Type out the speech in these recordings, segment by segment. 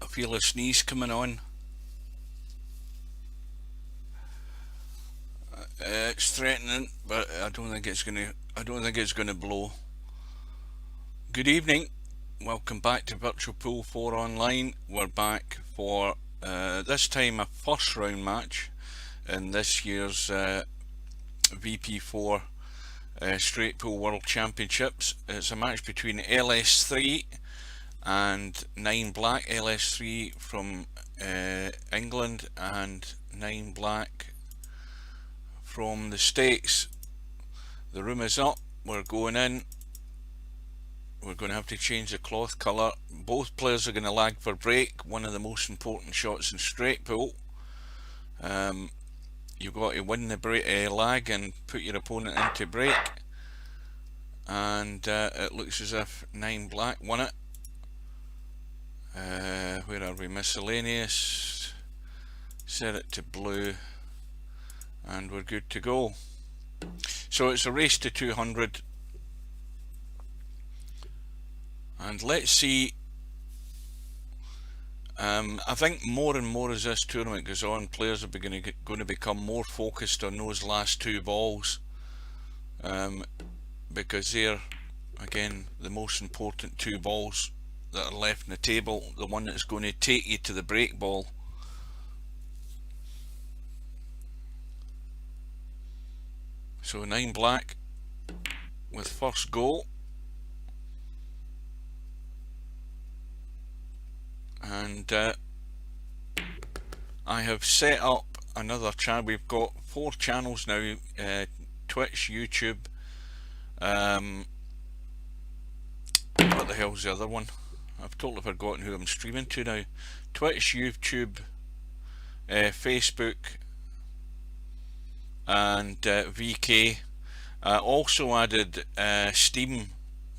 I feel a sneeze coming on. It's threatening, but I don't think it's gonna. I don't think it's gonna blow. Good evening. Welcome back to Virtual Pool 4 Online. We're back for this time a first round match in this year's VP4 Straight Pool World Championships. It's a match between LS3 and 9 Black. LS3 from England and 9 Black from the States. The room is up. We're going in. We're going to have to change the cloth colour. Both players are going to lag for break. One of the most important shots in straight pool. You've got to win the break, lag and put your opponent into break. And it looks as if 9 Black won it. Where are we? Miscellaneous. Set it to blue. And we're good to go. So it's a race to 200. And let's see. I think more and more as this tournament goes on, players are going to become more focused on those last two balls, because they're, again, the most important two balls that are left on the table, the one that's going to take you to the break ball. So 9 Black with first goal. And I have set up another channel. We've got 4 channels now, Twitch, YouTube, what the hell's the other one? I've totally forgotten who I'm streaming to now. Twitch, YouTube, Facebook and VK. Also added Steam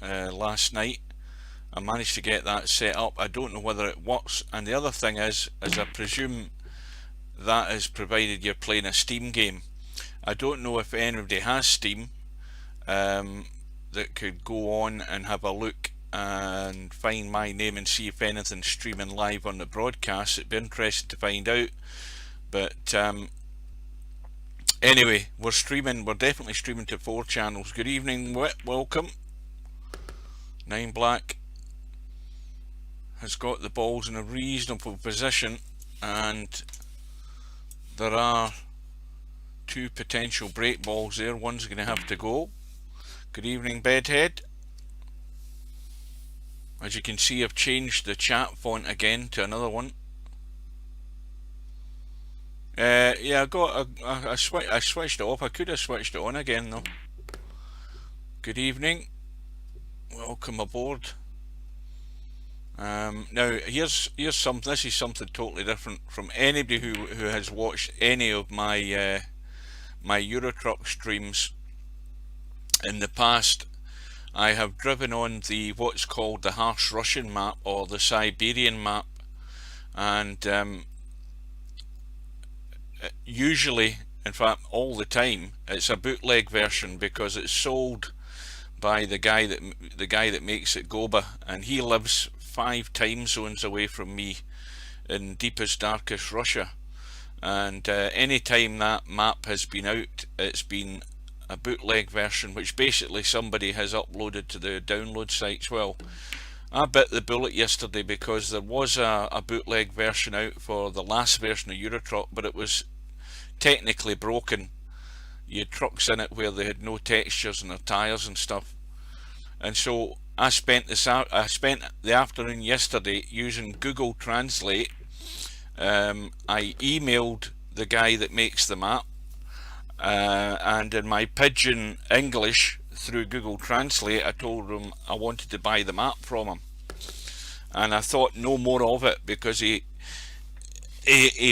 last night. I managed to get that set up. I don't know whether it works, and the other thing is I presume that is provided you're playing a Steam game. I don't know if anybody has Steam that could go on and have a look and find my name and see if anything's streaming live on the broadcast. It'd be interesting to find out, but anyway, we're definitely streaming to 4 channels. Good evening, welcome. 9 Black has got the balls in a reasonable position, and there are 2 potential break balls there. One's going to have to go. Good evening, Bedhead. As you can see, I've changed the chat font again to another one. Yeah, I switched it off. I could have switched it on again though. Good evening. Welcome aboard. Now here's something. This is something totally different from anybody who has watched any of my my Eurotruck streams in the past. I have driven on the what's called the harsh Russian map or the Siberian map, and usually, in fact all the time, it's a bootleg version because it's sold by the guy that makes it, Goba, and he lives 5 time zones away from me in deepest darkest Russia, and any time that map has been out, it's been a bootleg version which basically somebody has uploaded to the download sites. Well, I bit the bullet yesterday because there was a bootleg version out for the last version of Eurotruck, but it was technically broken. You had trucks in it where they had no textures in their tyres and stuff, and so I spent the afternoon yesterday using Google Translate. I emailed the guy that makes the map, and in my pidgin English through Google Translate I told him I wanted to buy the map from him, and I thought no more of it because he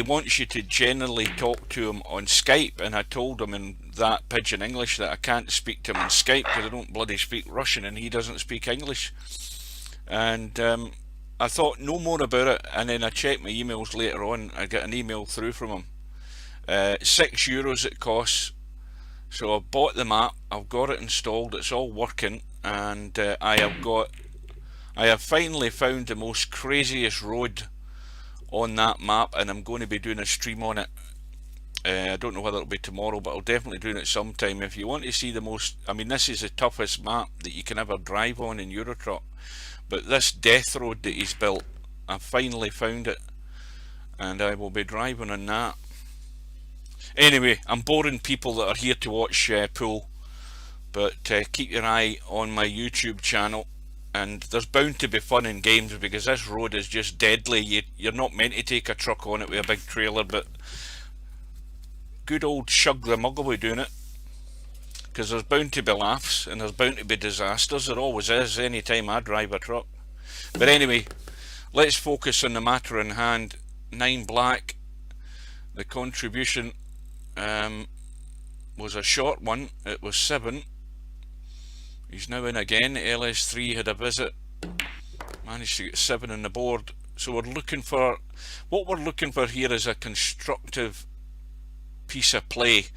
wants you to generally talk to him on Skype, and I told him in that pidgin English that I can't speak to him on Skype because I don't bloody speak Russian and he doesn't speak English. And I thought no more about it, and then I checked my emails later on. I got an email through from him. €6 it costs. So I've bought the map, I've got it installed, it's all working, and I have finally found the most craziest road on that map, and I'm going to be doing a stream on it. I don't know whether it'll be tomorrow, but I'll definitely do it sometime. If you want to see the most, I mean, this is the toughest map that you can ever drive on in Euro Truck, but this death road that he's built, I finally found it, and I will be driving on that. Anyway, I'm boring people that are here to watch pool, but keep your eye on my YouTube channel, and there's bound to be fun in games, because this road is just deadly. You're not meant to take a truck on it with a big trailer, but good old Shug the Muggle will be doing it, because there's bound to be laughs and there's bound to be disasters. There always is any time I drive a truck. But anyway, let's focus on the matter in hand. 9 black, the contribution was a short one. It was 7. He's now in again. LS3 had a visit, managed to get 7 on the board. So we're looking for, what we're looking for here is a constructive piece of play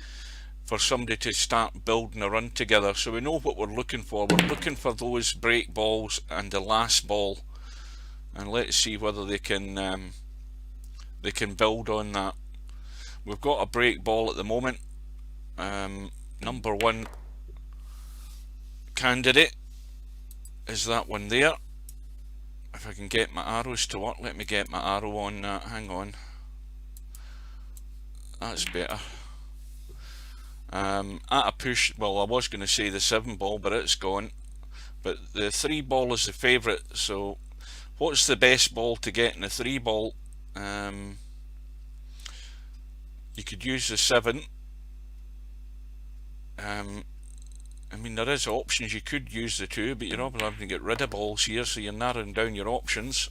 for somebody to start building a run together. So we know what we're looking for. We're looking for those break balls and the last ball, and let's see whether they can build on that. We've got a break ball at the moment. Number 1 candidate is that one there. If I can get my arrows to work, let me get my arrow on that. Hang on, that's better. At a push, well, I was going to say the 7 ball, but it's gone. But the 3 ball is the favourite. So what's the best ball to get in the 3 ball? You could use the 7. I mean, there is options. You could use the 2, but you're not having to get rid of balls here, so you're narrowing down your options.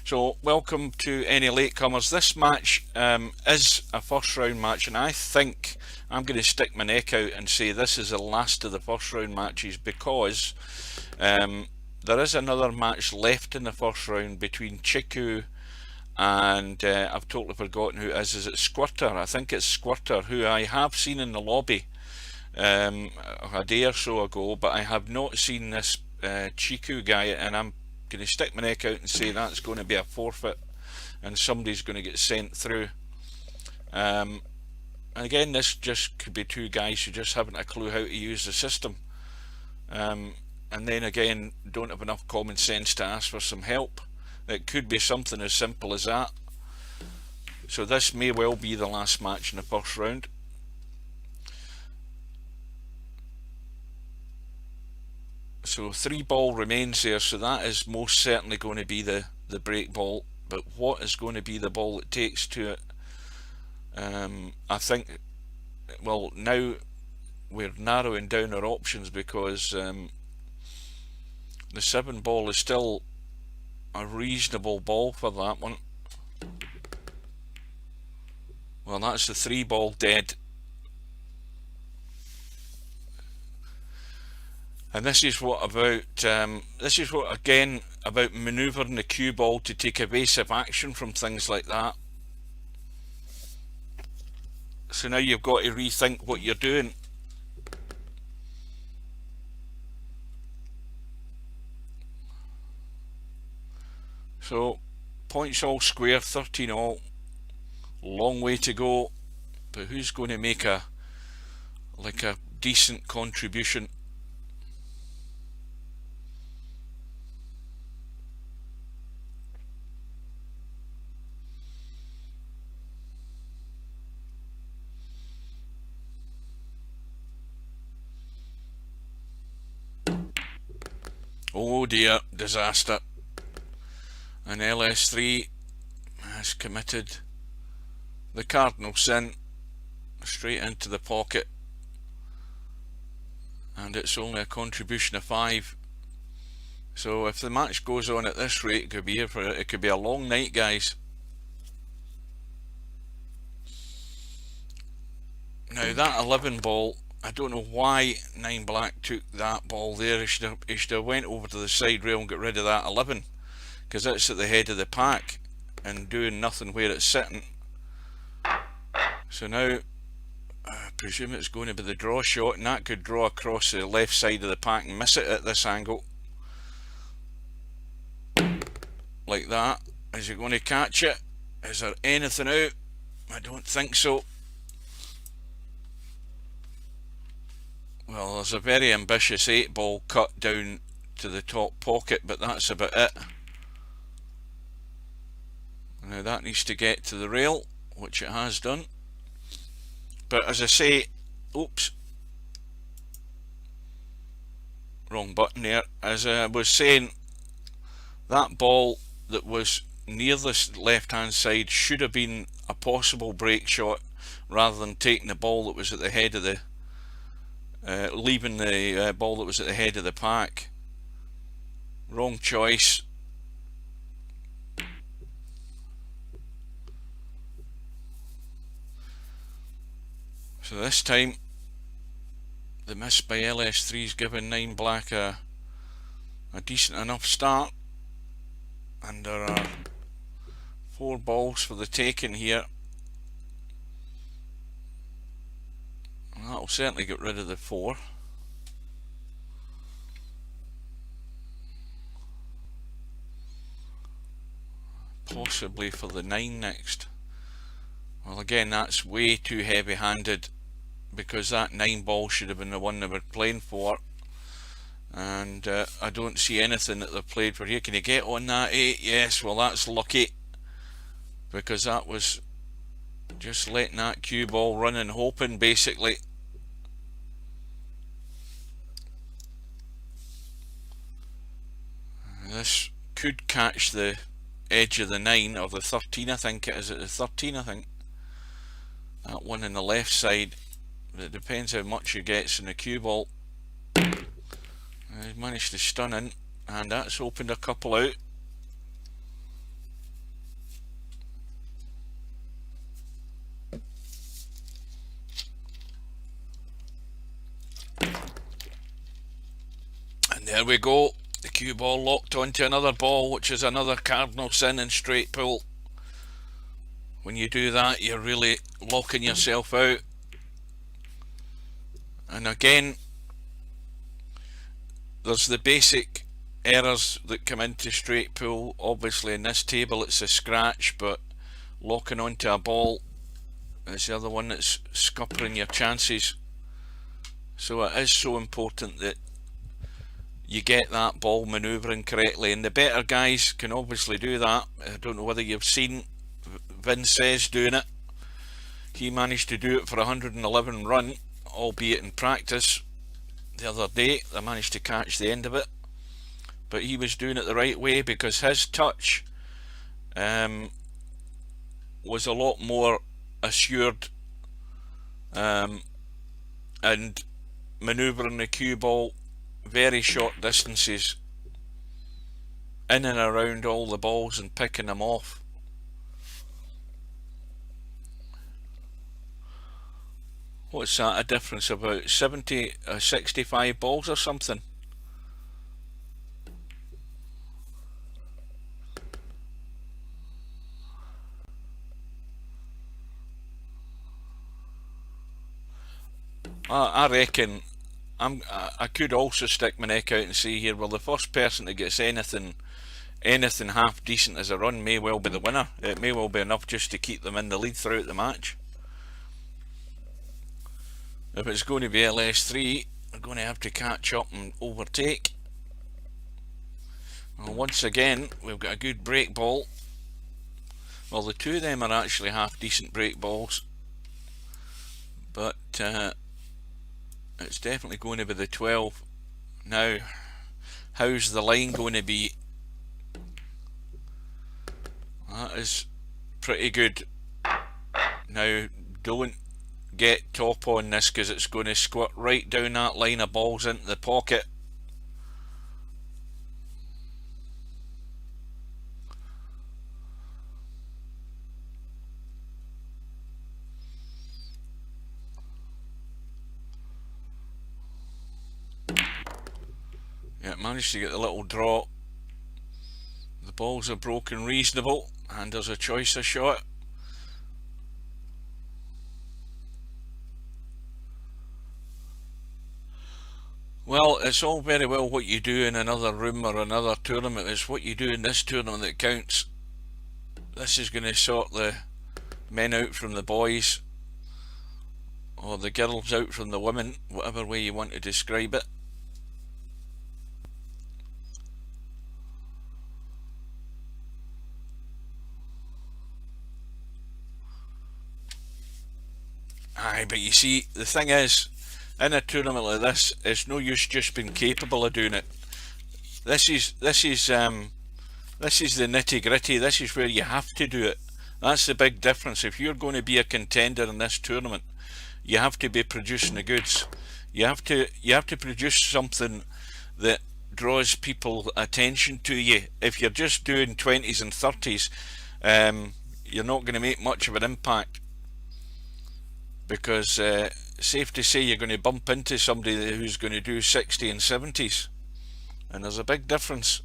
So welcome to any latecomers. This match is a first round match, and I think I'm going to stick my neck out and say this is the last of the first round matches, because there is another match left in the first round between Chiku and I've totally forgotten who it is. Is it Squirter? I think it's Squirter, who I have seen in the lobby a day or so ago, but I have not seen this Chiku guy, and I'm going to stick my neck out and say that's going to be a forfeit and somebody's going to get sent through. And again, this just could be 2 guys who just haven't a clue how to use the system, and then again don't have enough common sense to ask for some help. It could be something as simple as that. So this may well be the last match in the first round. So 3 ball remains there, so that is most certainly going to be the break ball. But what is going to be the ball it takes to it? I think, well, now we're narrowing down our options, because the 7 ball is still a reasonable ball for that one. Well, that's the 3 ball dead. And this is what again about manoeuvring the cue ball to take evasive action from things like that. So now you've got to rethink what you're doing. So points all square, 13 all, long way to go, but who's going to make a decent contribution? Oh dear, disaster. And LS3 has committed the cardinal sin, straight into the pocket, and it's only a contribution of 5. So if the match goes on at this rate, it could be a long night, guys. Now that 11 ball, I don't know why 9 black took that ball there. He should have went over to the side rail and got rid of that 11, because it's at the head of the pack and doing nothing where it's sitting. So now I presume it's going to be the draw shot, and that could draw across the left side of the pack and miss it at this angle, like that. Is he going to catch it? Is there anything out? I don't think so. Well, there's a very ambitious 8-ball cut down to the top pocket, but that's about it. Now that needs to get to the rail, which it has done. But as I say, oops, wrong button there. As I was saying, that ball that was near the left hand side should have been a possible break shot, rather than taking the ball that was at the head of the leaving the ball that was at the head of the pack. Wrong choice. So this time the miss by LS3's given 9 Black a decent enough start, and there are 4 balls for the taking here. And that'll certainly get rid of the 4. Possibly for the 9 next. Well, again, that's way too heavy-handed, because that 9 ball should have been the one they were playing for, and I don't see anything that they've played for here. Can you get on that 8? Yes. Well, that's lucky, because that was just letting that cue ball run and hoping, basically. This could catch the edge of the 9 or the 13, I think it is. At the 13, I think. That one on the left side. It depends how much he gets in the cue ball. He's managed to stun in, and that's opened a couple out. And there we go. The cue ball locked onto another ball, which is another cardinal sin in straight pull. When you do that, you're really locking yourself out. And again, there's the basic errors that come into straight pull. Obviously in this table it's a scratch, but locking onto a ball is the other one that's scuppering your chances. So it is so important that you get that ball manoeuvring correctly, and the better guys can obviously do that. I don't know whether you've seen Vince's doing it. He managed to do it for 111 run, albeit in practice the other day. They managed to catch the end of it, but he was doing it the right way, because his touch was a lot more assured, and manoeuvring the cue ball very short distances in and around all the balls and picking them off. What's that, a difference about 65 balls or something? I reckon I could also stick my neck out and say here, well, the first person that gets anything half decent as a run may well be the winner. It may well be enough just to keep them in the lead throughout the match. If it's going to be LS3, they're going to have to catch up and overtake. Well, once again, we've got a good break ball. Well, the two of them are actually half decent break balls, but it's definitely going to be the 12. Now, how's the line going to be? That is pretty good. Now, don't get top on this, because it's going to squirt right down that line of balls into the pocket. Yeah, managed to get the little draw. The balls are broken reasonable, and there's a choice of shot. Well, it's all very well what you do in another room or another tournament. It's what you do in this tournament that counts. This is going to sort the men out from the boys, or the girls out from the women, whatever way you want to describe it. Aye, but you see, the thing is, in a tournament like this, it's no use just being capable of doing it. This is the nitty gritty. This is where you have to do it. That's the big difference. If you're going to be a contender in this tournament, you have to be producing the goods. You have to produce something that draws people attention to you. If you're just doing 20s and 30s, you're not going to make much of an impact, because safe to say you're going to bump into somebody who's going to do 60 and 70s, and there's a big difference.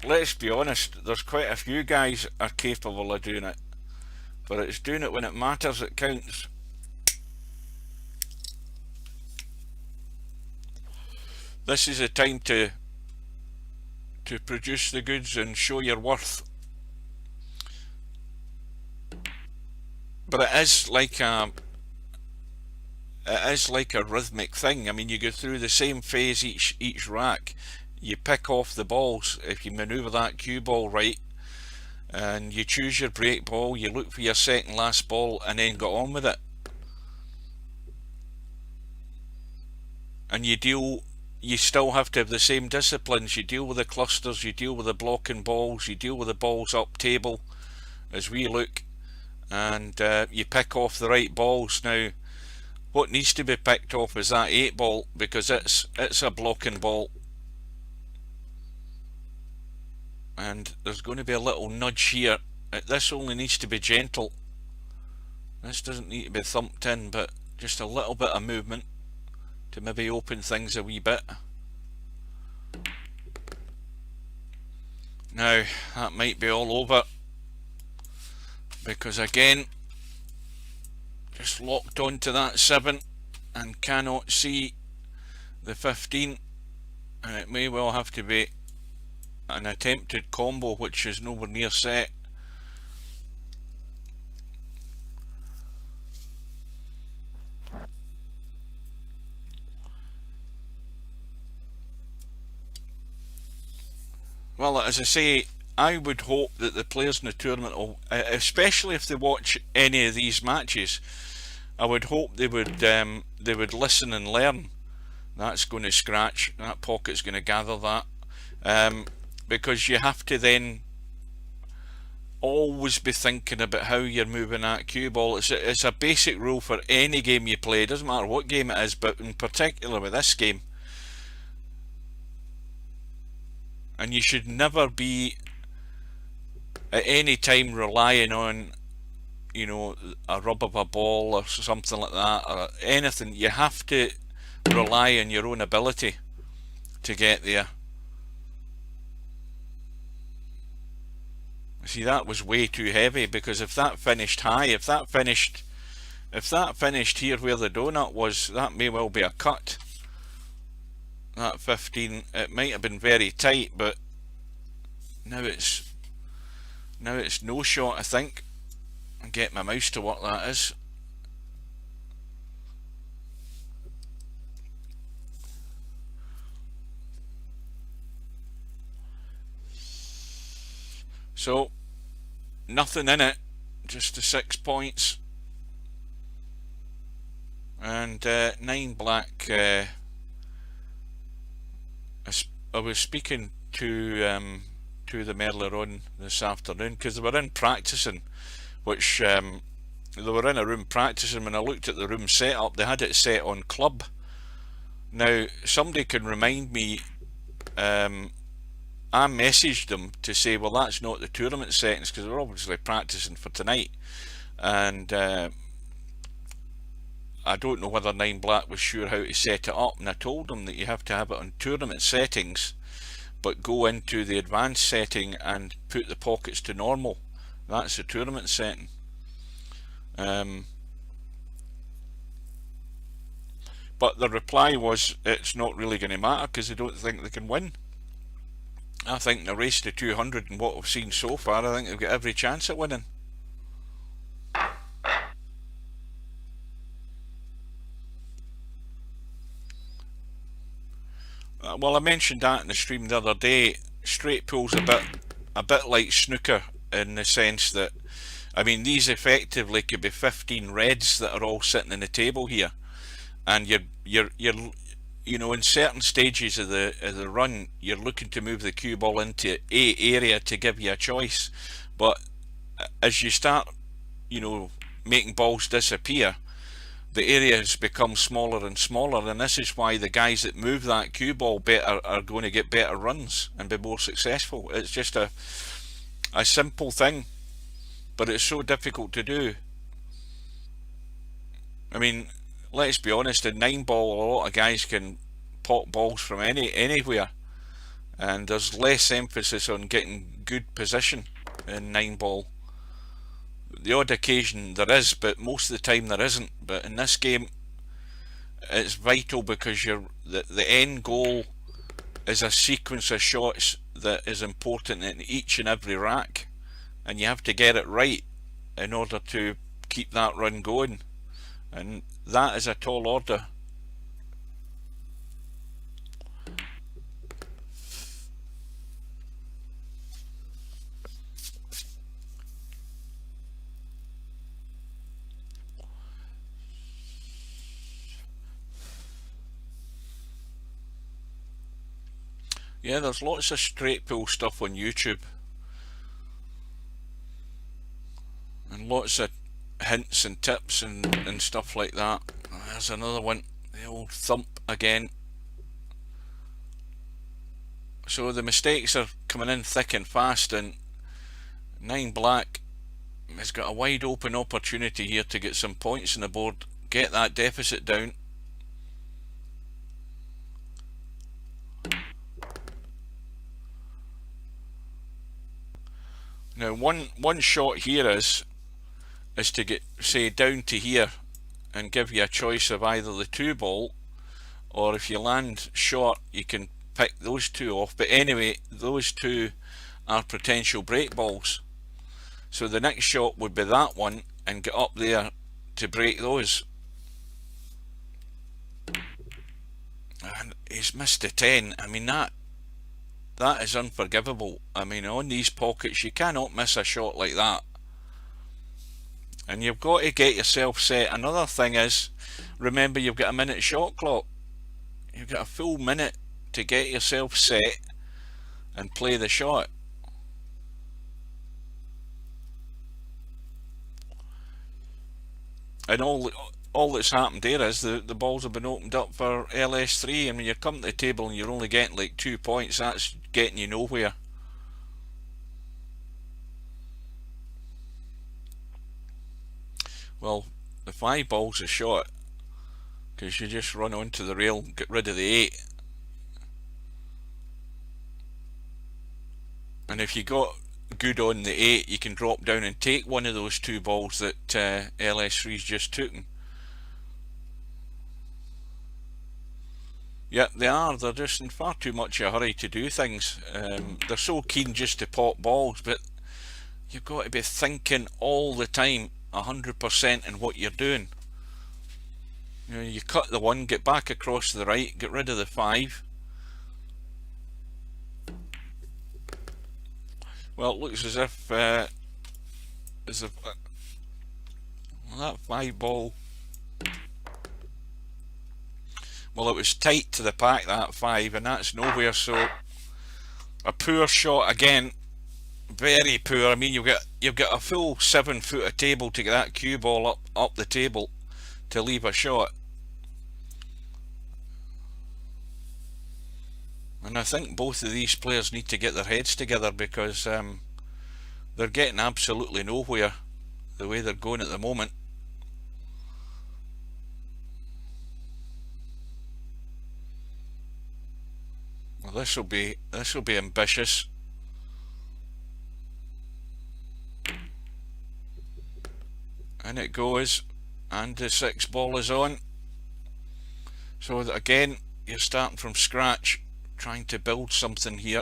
Let's be honest, there's quite a few guys are capable of doing it, but it's doing it when it matters that counts. This is a time to produce the goods and show your worth. But it is like a rhythmic thing. I mean, you go through the same phase each rack. You pick off the balls. If you manoeuvre that cue ball right, and you choose your break ball, you look for your second last ball, and then get on with it. And you still have to have the same disciplines. You deal with the clusters, you deal with the blocking balls, you deal with the balls up table as we look, and you pick off the right balls. Now, what needs to be picked off is that 8 ball, because it's a blocking ball, and there's going to be a little nudge here. This only needs to be gentle. This doesn't need to be thumped in, but just a little bit of movement to maybe open things a wee bit. Now that might be all over, because again, just locked onto that 7 and cannot see the 15, and it may well have to be an attempted combo which is nowhere near set. Well, as I say, I would hope that the players in the tournament will, especially if they watch any of these matches, I would hope they would listen and learn. That's going to scratch, that pocket's going to gather that, because you have to then always be thinking about how you're moving that cue ball. It's a basic rule for any game you play. It doesn't matter what game it is, but in particular with this game. And you should never be at any time relying on, you know, a rub of a ball or something like that, or anything. You have to rely on your own ability to get there. See, that was way too heavy, because if that finished high, if that finished here where the donut was, that may well be a cut. That 15, it might have been very tight, but now it's no shot, I think. I'll get my mouse to what that is. So nothing in it, just the 6 points, and 9 black. I was speaking to them earlier on this afternoon, because they were in practicing, which they were in a room practicing. When I looked at the room setup, they had it set on club. Now somebody can remind me. I messaged them to say, well, that's not the tournament settings, because they're obviously practicing for tonight, and I don't know whether 9 black was sure how to set it up, and I told them that you have to have it on tournament settings, but go into the advanced setting and put the pockets to normal. That's the tournament setting. But the reply was, it's not really going to matter, because they don't think they can win. I think in the race to 200 and what we've seen so far, I think they've got every chance at winning. Well, I mentioned that in the stream the other day. Straight pool's a bit like snooker in the sense that, I mean, these effectively could be 15 reds that are all sitting on the table here, and you're you know, in certain stages of the run, you're looking to move the cue ball into a area to give you a choice, but as you start, you know, making balls disappear, the areas become smaller and smaller, and this is why the guys that move that cue ball better are going to get better runs and be more successful. It's just a simple thing, but it's so difficult to do. I mean, let's be honest, in 9 ball a lot of guys can pot balls from anywhere, and there's less emphasis on getting good position in 9 ball. The odd occasion there is, but most of the time there isn't. But in this game, it's vital because the end goal is a sequence of shots that is important in each and every rack, and you have to get it right in order to keep that run going, and that is a tall order. Yeah, there's lots of straight pool stuff on YouTube, and lots of hints and tips and stuff like that. There's another one, the old thump again. So the mistakes are coming in thick and fast, and 9 black has got a wide open opportunity here to get some points on the board, get that deficit down. Now one shot here is to get, say, down to here and give you a choice of either the 2 ball, or if you land short you can pick those 2 off. But anyway, those 2 are potential break balls, so the next shot would be that one and get up there to break those. And he's missed the 10. I mean, that is unforgivable. I mean, on these pockets you cannot miss a shot like that, and you've got to get yourself set. Another thing is, remember, you've got a minute shot clock. You've got a full minute to get yourself set and play the shot. And all that's happened there is the balls have been opened up for LS3, and when you come to the table and you're only getting like 2 points, that's getting you nowhere. Well, the 5 ball's a shot, because you just run onto the rail, get rid of the 8, and if you got good on the 8 you can drop down and take one of those 2 balls that LS3's just taken. Yeah, they're just in far too much a hurry to do things. They're so keen just to pop balls, but you've got to be thinking all the time 100% in what you're doing. You know, you cut the 1, get back across to the right, get rid of the 5. Well, it looks as if well, that 5 ball, well, it was tight to the pack, that 5, and that's nowhere. So a poor shot again, very poor. I mean, you've got a full 7 foot of table to get that cue ball up the table to leave a shot. And I think both of these players need to get their heads together, because they're getting absolutely nowhere the way they're going at the moment. Well, this will be ambitious. And it goes, and the 6 ball is on. So again, you're starting from scratch, trying to build something here.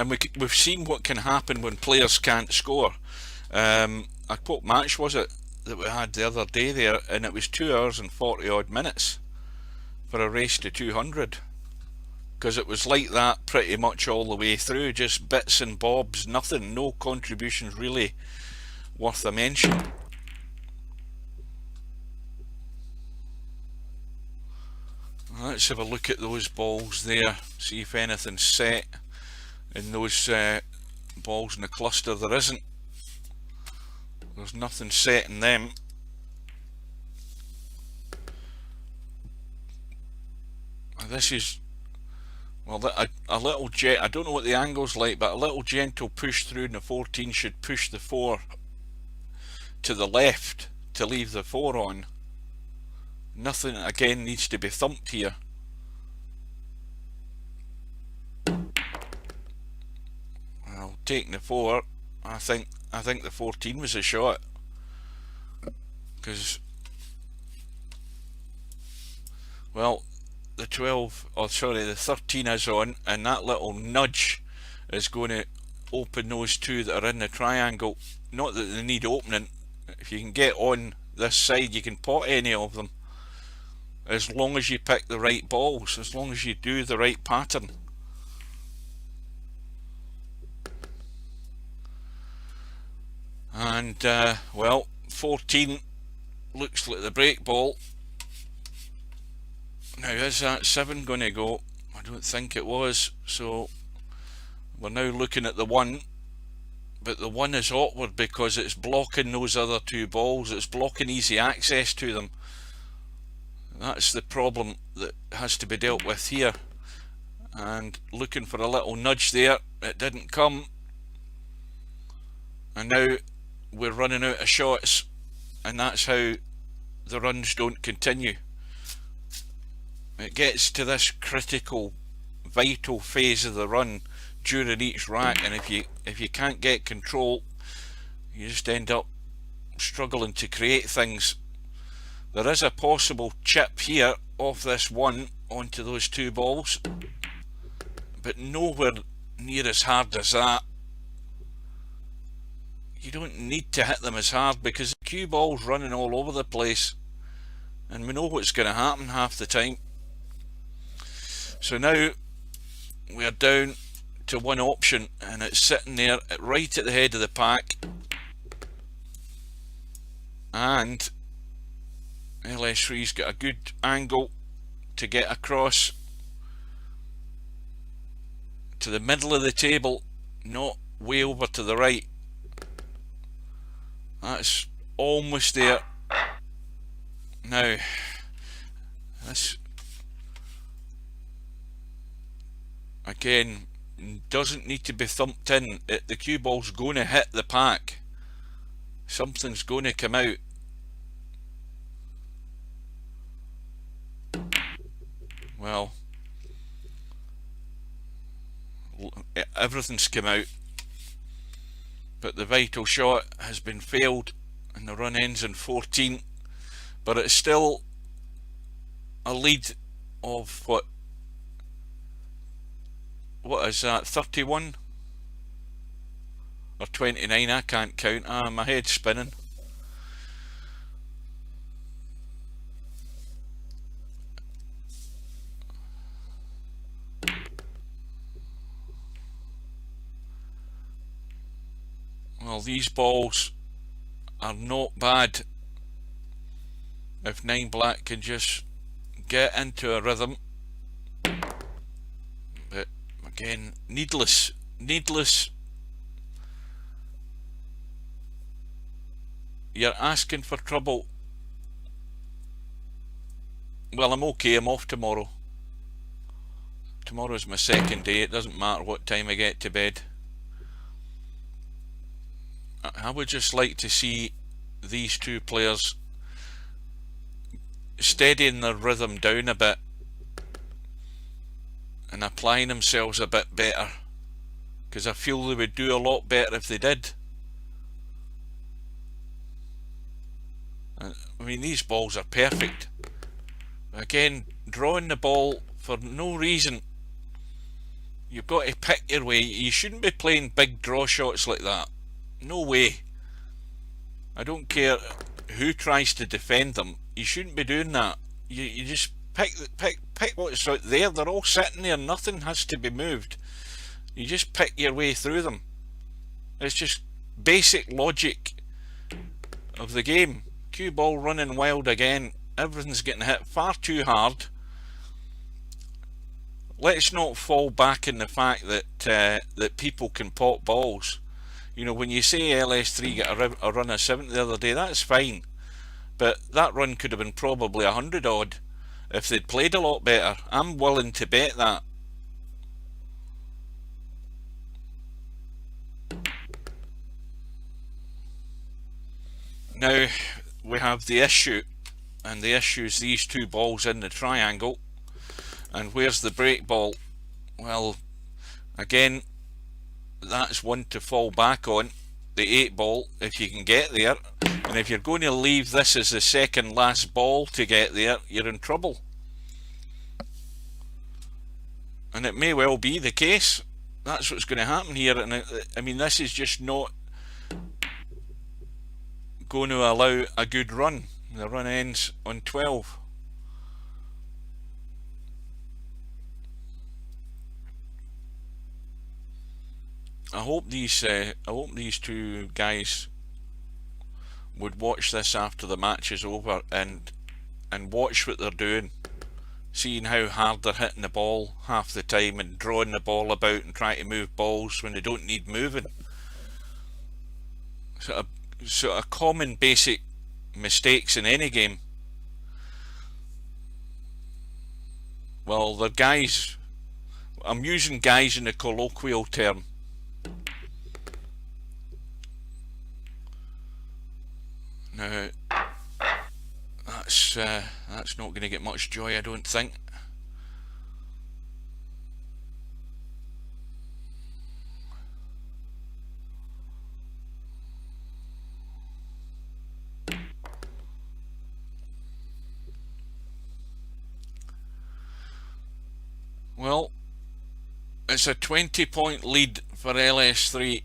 and we've seen what can happen when players can't score. What match was it that we had the other day there, and it was 2 hours and 40 odd minutes for a race to 200, because it was like that pretty much all the way through, just bits and bobs, nothing, no contributions really worth a mention. Let's have a look at those balls there, see if anything's set in those balls in the cluster. There isn't. There's nothing set in them. This is, well, a little I don't know what the angle's like, but a little gentle push through in the 14 should push the 4 to the left to leave the 4 on. Nothing again needs to be thumped here. Well, taking the 4, I think the 14 was a shot, because, well, the 12, oh sorry, the 13 is on, and that little nudge is going to open those two that are in the triangle. Not that they need opening. If you can get on this side, you can pot any of them, as long as you pick the right balls, as long as you do the right pattern. And well, 14 looks like the break ball. Now, is that 7 going to go? I don't think it was. So we're now looking at the 1, but the 1 is awkward because it's blocking those other 2 balls. It's blocking easy access to them. That's the problem that has to be dealt with here. And looking for a little nudge there, it didn't come, and now we're running out of shots, and that's how the runs don't continue. It gets to this critical, vital phase of the run during each rack, and if you can't get control, you just end up struggling to create things. There is a possible chip here off this 1 onto those 2 balls, but nowhere near as hard as that. You don't need to hit them as hard because the cue ball's running all over the place, and we know what's going to happen half the time. So now we're down to 1 option, and it's sitting there right at the head of the pack, and LS3's got a good angle to get across to the middle of the table, not way over to the right. That's almost there. Now, this again doesn't need to be thumped in. The cue ball's going to hit the pack. Something's going to come out. Well, everything's come out, but the vital shot has been failed, and the run ends in 14, but it's still a lead of what is that, 31 or 29? I can't count. My head's spinning. Well, these balls are not bad if 9 Black can just get into a rhythm, but again, needless. You're asking for trouble. Well, I'm okay, I'm off tomorrow. Tomorrow's my second day. It doesn't matter what time I get to bed. I would just like to see these 2 players steadying their rhythm down a bit and applying themselves a bit better, because I feel they would do a lot better if they did. I mean, these balls are perfect. Again, drawing the ball for no reason. You've got to pick your way. You shouldn't be playing big draw shots like that. No way. I don't care who tries to defend them. You shouldn't be doing that. You just pick what's out there. They're all sitting there. Nothing has to be moved. You just pick your way through them. It's just basic logic of the game. Cue ball running wild again. Everything's getting hit far too hard. Let's not fall back in the fact that that people can pop balls. You know, when you say LS3 got a run of 70 the other day, that's fine. But that run could have been probably 100 odd if they'd played a lot better. I'm willing to bet that. Now we have the issue, and the issue is these two balls in the triangle. And where's the break ball? Well, again, that's one to fall back on, the 8 ball, if you can get there. And if you're going to leave this as the second last ball to get there, you're in trouble. And it may well be the case. That's what's going to happen here. And I mean, this is just not going to allow a good run. The run ends on 12. I hope these two guys would watch this after the match is over and watch what they're doing, seeing how hard they're hitting the ball half the time and drawing the ball about and trying to move balls when they don't need moving. Sort of common basic mistakes in any game. Well, they're guys. I'm using guys in a colloquial term. Now, that's not going to get much joy, I don't think. Well, it's a 20-point lead for LS3.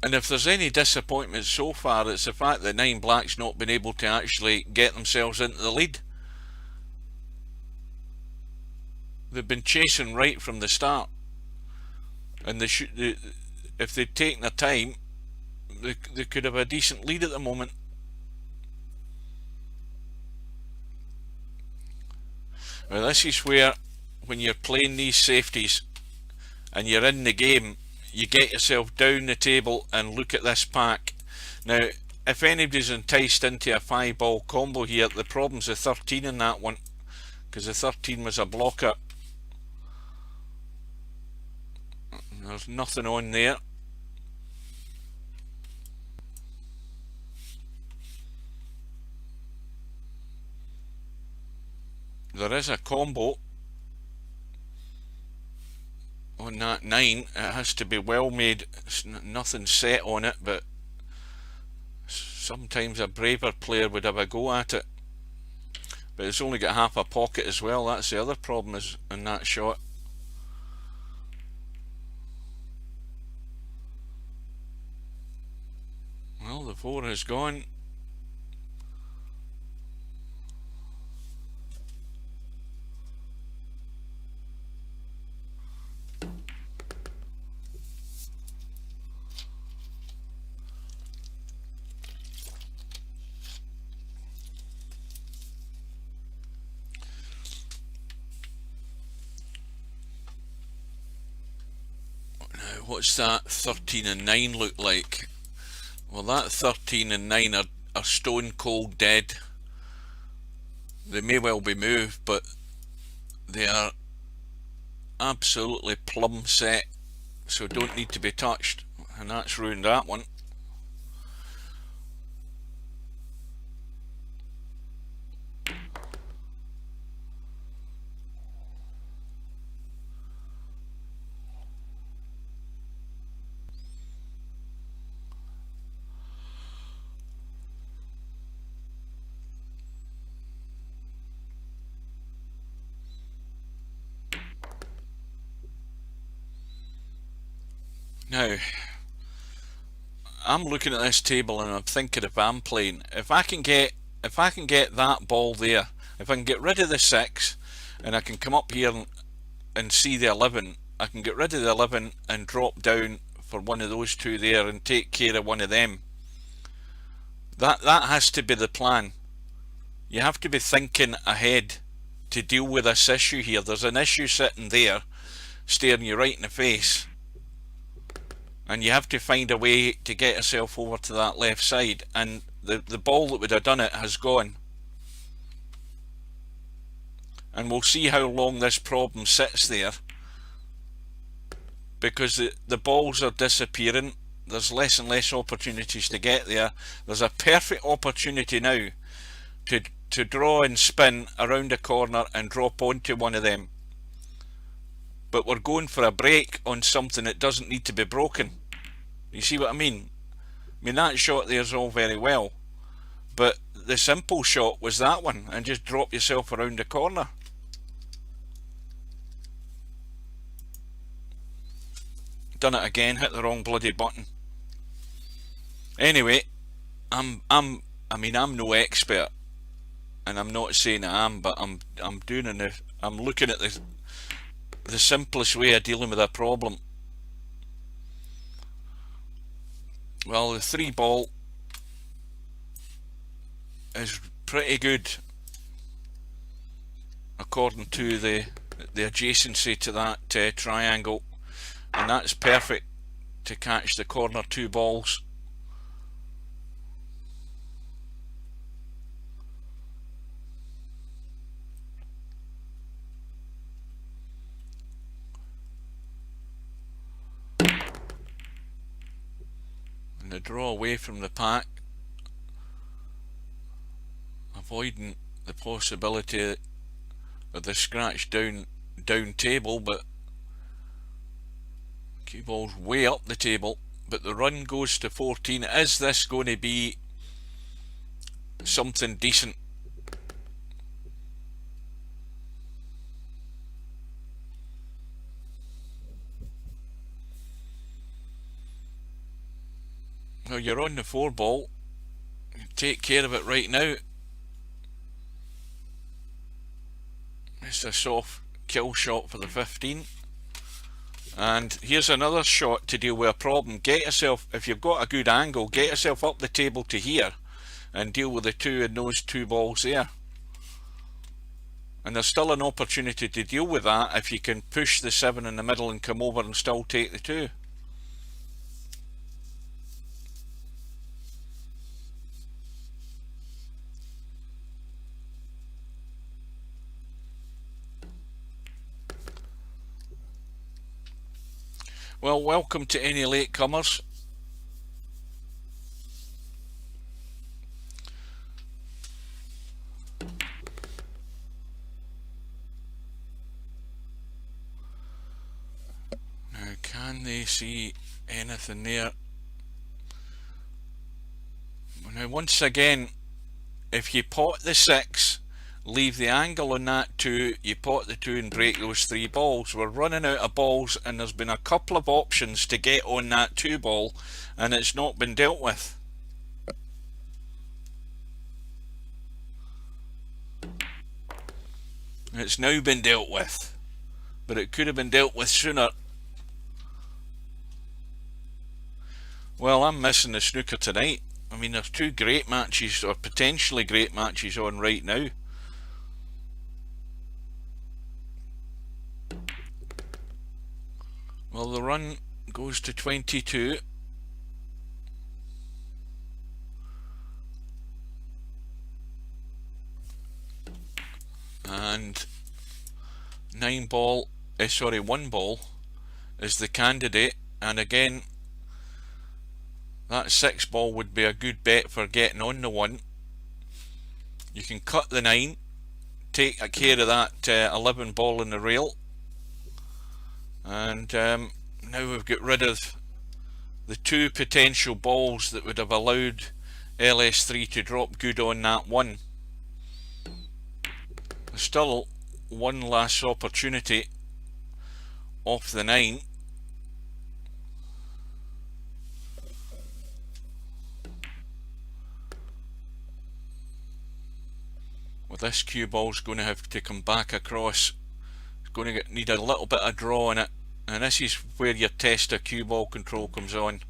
And if there's any disappointment so far, it's the fact that 9 Black's not been able to actually get themselves into the lead. They've been chasing right from the start, and if they'd taken their time, they could have a decent lead at the moment. Well, this is where, when you're playing these safeties and you're in the game, you get yourself down the table and look at this pack. Now, if anybody's enticed into a 5-ball combo here, the problem's the 13 in that one, because the 13 was a blocker. There's nothing on there. There is a combo on that 9. It has to be well made. Nothing set on it, but sometimes a braver player would have a go at it. But it's only got half a pocket as well. That's the other problem is in that shot. Well, the 4 is gone. What's that 13 and 9 look like? Well, that 13 and 9 are stone cold dead. They may well be moved, but they are absolutely plumb set, so don't need to be touched, and that's ruined that one. Now, I'm looking at this table and I'm thinking, if I'm playing, if I can get that ball there, if I can get rid of the 6 and I can come up here and see the 11, I can get rid of the 11 and drop down for one of those two there and take care of one of them. That has to be the plan. You have to be thinking ahead to deal with this issue here. There's an issue sitting there staring you right in the face, and you have to find a way to get yourself over to that left side, and the ball that would have done it has gone. And we'll see how long this problem sits there, because the balls are disappearing. There's less and less opportunities to get there. There's a perfect opportunity now to draw and spin around a corner and drop onto one of them. But we're going for a break on something that doesn't need to be broken. You see what I mean? I mean, that shot there's all very well, but the simple shot was that one, and just drop yourself around the corner. Done it again, hit the wrong bloody button. Anyway, I'm no expert, and I'm not saying I am, but I'm looking at the simplest way of dealing with a problem. Well, the 3 ball is pretty good according to the adjacency to that triangle, and that's perfect to catch the corner 2 balls. And the draw away from the pack, avoiding the possibility of the scratch down table, but cue ball's way up the table, but the run goes to 14. Is this going to be something decent? Well, you're on the 4 ball. Take care of it right now. It's a soft kill shot for the 15. And here's another shot to deal with a problem. Get yourself, if you've got a good angle, get yourself up the table to here and deal with the 2 and those 2 balls there. And there's still an opportunity to deal with that if you can push the 7 in the middle and come over and still take the 2. Well, welcome to any latecomers. Now, can they see anything there? Now, once again, if you pot the 6, leave the angle on that 2, you pot the 2 and break those 3 balls. We're running out of balls, and there's been a couple of options to get on that 2 ball, and it's not been dealt with. It's now been dealt with, but it could have been dealt with sooner. Well, I'm missing the snooker tonight. I mean, there's 2 great matches, or potentially great matches, on right now. Well, the run goes to 22. And 1 ball is the candidate, and again that 6 ball would be a good bet for getting on the 1. You can cut the 9, take care of that 11 ball in the rail, and now we've got rid of the 2 potential balls that would have allowed LS3 to drop good on that 1. There's still one last opportunity off the 9. this cue ball's going to have to come back across. It's going to need a little bit of draw in it, and this is where your test of cue ball control comes on.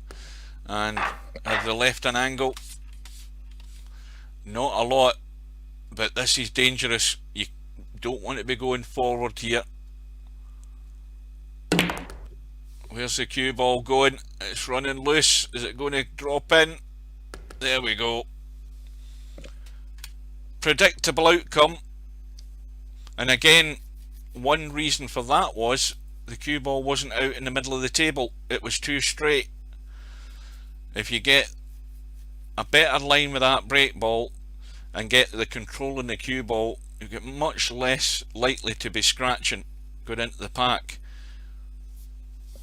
And have they left an angle? Not a lot, but this is dangerous. You don't want to be going forward here. Where's the cue ball going? It's running loose. Is it going to drop in? There we go. Predictable outcome. And again, one reason for that was the cue ball wasn't out in the middle of the table. It was too straight. If you get a better line with that break ball and get the control in the cue ball, you get much less likely to be scratching going into the pack.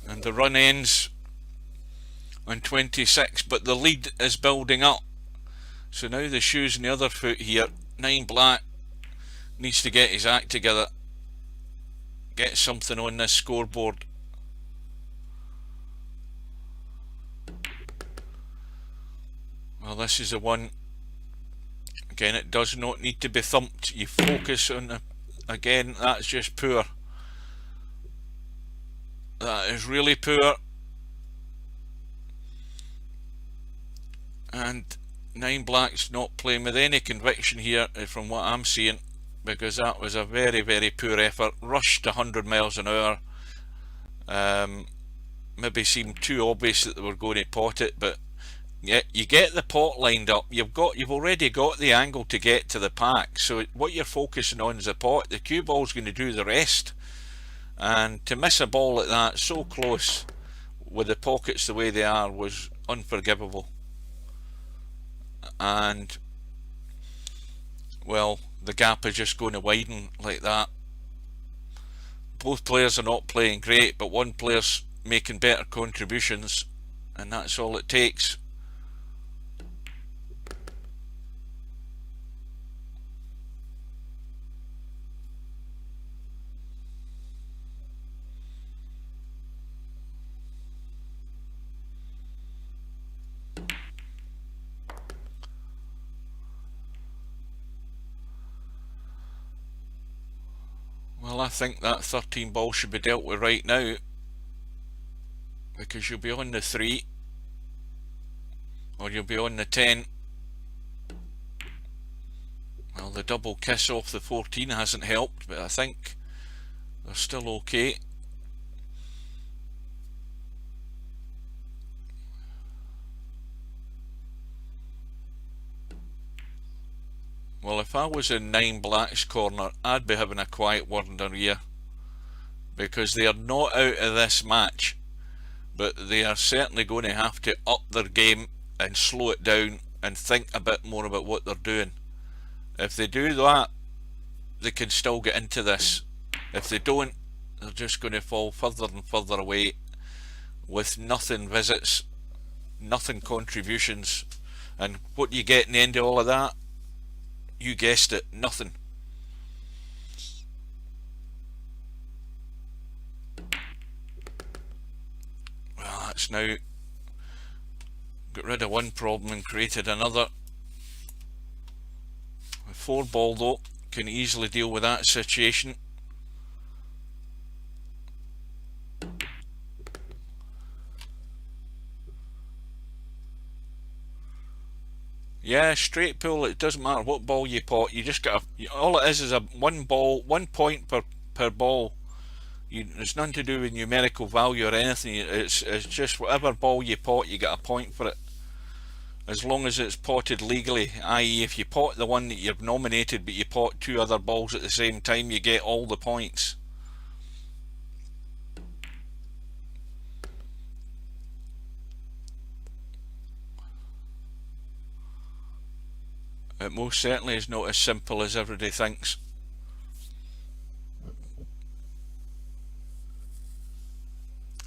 And the run ends on 26, but the lead is building up. So now the shoe's in the other foot here. 9 black needs to get his act together, get something on this scoreboard. Well, this is the one. Again, it does not need to be thumped. You focus on the, again, that's just poor. That is really poor. And 9 black's not playing with any conviction here from what I'm seeing, because that was a very, very poor effort. Rushed 100 miles an hour. Maybe seemed too obvious that they were going to pot it, but yeah, you get the pot lined up. You've already got the angle to get to the pack. So what you're focusing on is the pot. The cue ball's going to do the rest. And to miss a ball like that so close with the pockets the way they are was unforgivable. And well, the gap is just going to widen like that. Both players are not playing great, but one player's making better contributions, and that's all it takes. Well, I think that 13 ball should be dealt with right now, because you'll be on the 3 or you'll be on the 10. Well, the double kiss off the 14 hasn't helped, but I think they're still okay. Well, if I was in 9 black's corner, I'd be having a quiet word in their ear, because they are not out of this match, but they are certainly going to have to up their game and slow it down and think a bit more about what they're doing. If they do that, they can still get into this. If they don't, they're just going to fall further and further away with nothing visits, nothing contributions. And what do you get in the end of all of that? You guessed it, nothing. Well, that's now got rid of one problem and created another. A 4 ball though can easily deal with that situation. Yeah, straight pull, it doesn't matter what ball you pot, you just got all it is a 1 ball, 1 point per ball. It's nothing to do with numerical value or anything. It's just whatever ball you pot, you get a point for it, as long as it's potted legally. I.e., if you pot the one that you've nominated but you pot 2 other balls at the same time, you get all the points. It most certainly is not as simple as everybody thinks.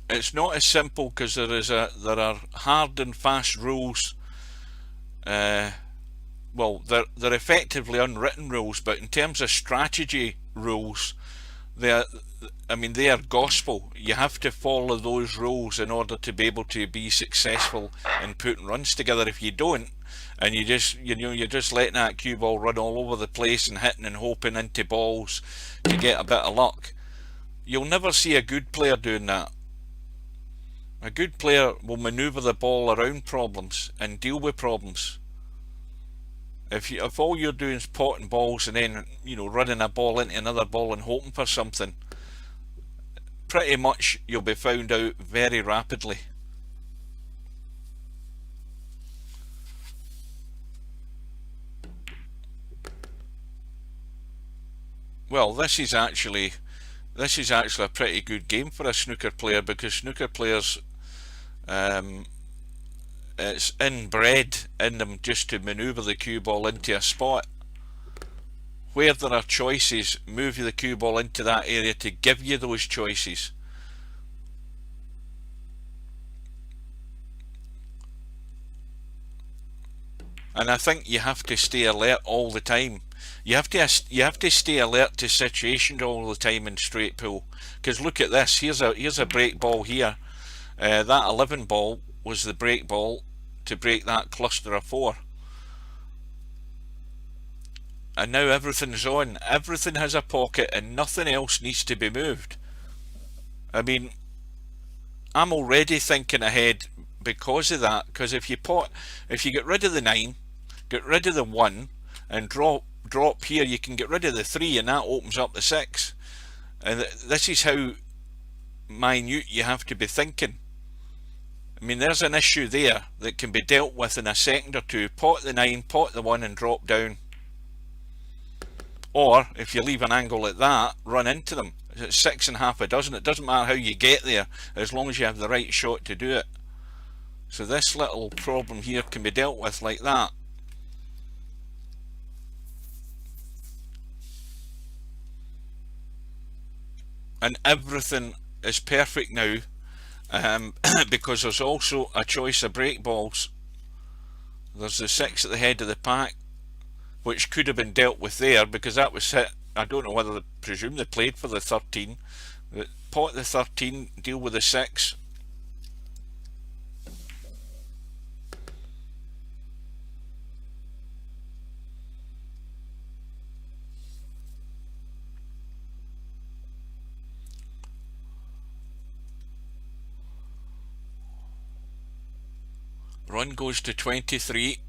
It's not as simple because there are hard and fast rules. Well, they're effectively unwritten rules, but in terms of strategy rules, they are gospel. You have to follow those rules in order to be able to be successful in putting runs together. If you don't, and you're just letting that cue ball run all over the place and hitting and hoping into balls to get a bit of luck. You'll never see a good player doing that. A good player will maneuver the ball around problems and deal with problems. If all you're doing is potting balls and then running a ball into another ball and hoping for something, pretty much you'll be found out very rapidly. Well, this is actually a pretty good game for a snooker player, because snooker players, it's inbred in them just to manoeuvre the cue ball into a spot. Where there are choices, move the cue ball into that area to give you those choices. And I think you have to stay alert all the time. You have to stay alert to situations all the time in straight pool. Because look at this. Here's a break ball here. That 11 ball was the break ball to break that cluster of 4. And now everything's on. Everything has a pocket and nothing else needs to be moved. I mean, I'm already thinking ahead because of that. Because if you get rid of the 9, get rid of the 1, and drop here, you can get rid of the 3, and that opens up the 6. And this is how minute you have to be thinking. I mean, there's an issue there that can be dealt with in a second or two. Pot the 9, pot the 1, and drop down. Or if you leave an angle like that, run into them. It's 6.5 a dozen. It doesn't matter how you get there, as long as you have the right shot to do it. So this little problem here can be dealt with like that. And everything is perfect now, because there's also a choice of break balls. There's the 6 at the head of the pack, which could have been dealt with there, because that was hit. I don't know whether presume they played for the 13. Pot the 13, deal with the 6. Run goes to 23,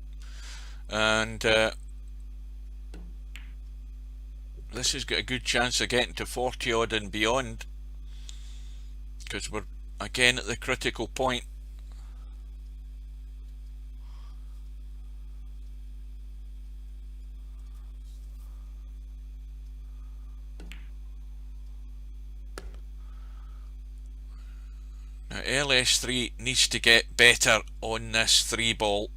and this has got a good chance of getting to 40 odd and beyond, because we're again at the critical point. Now LS3 needs to get better on this 3 ball.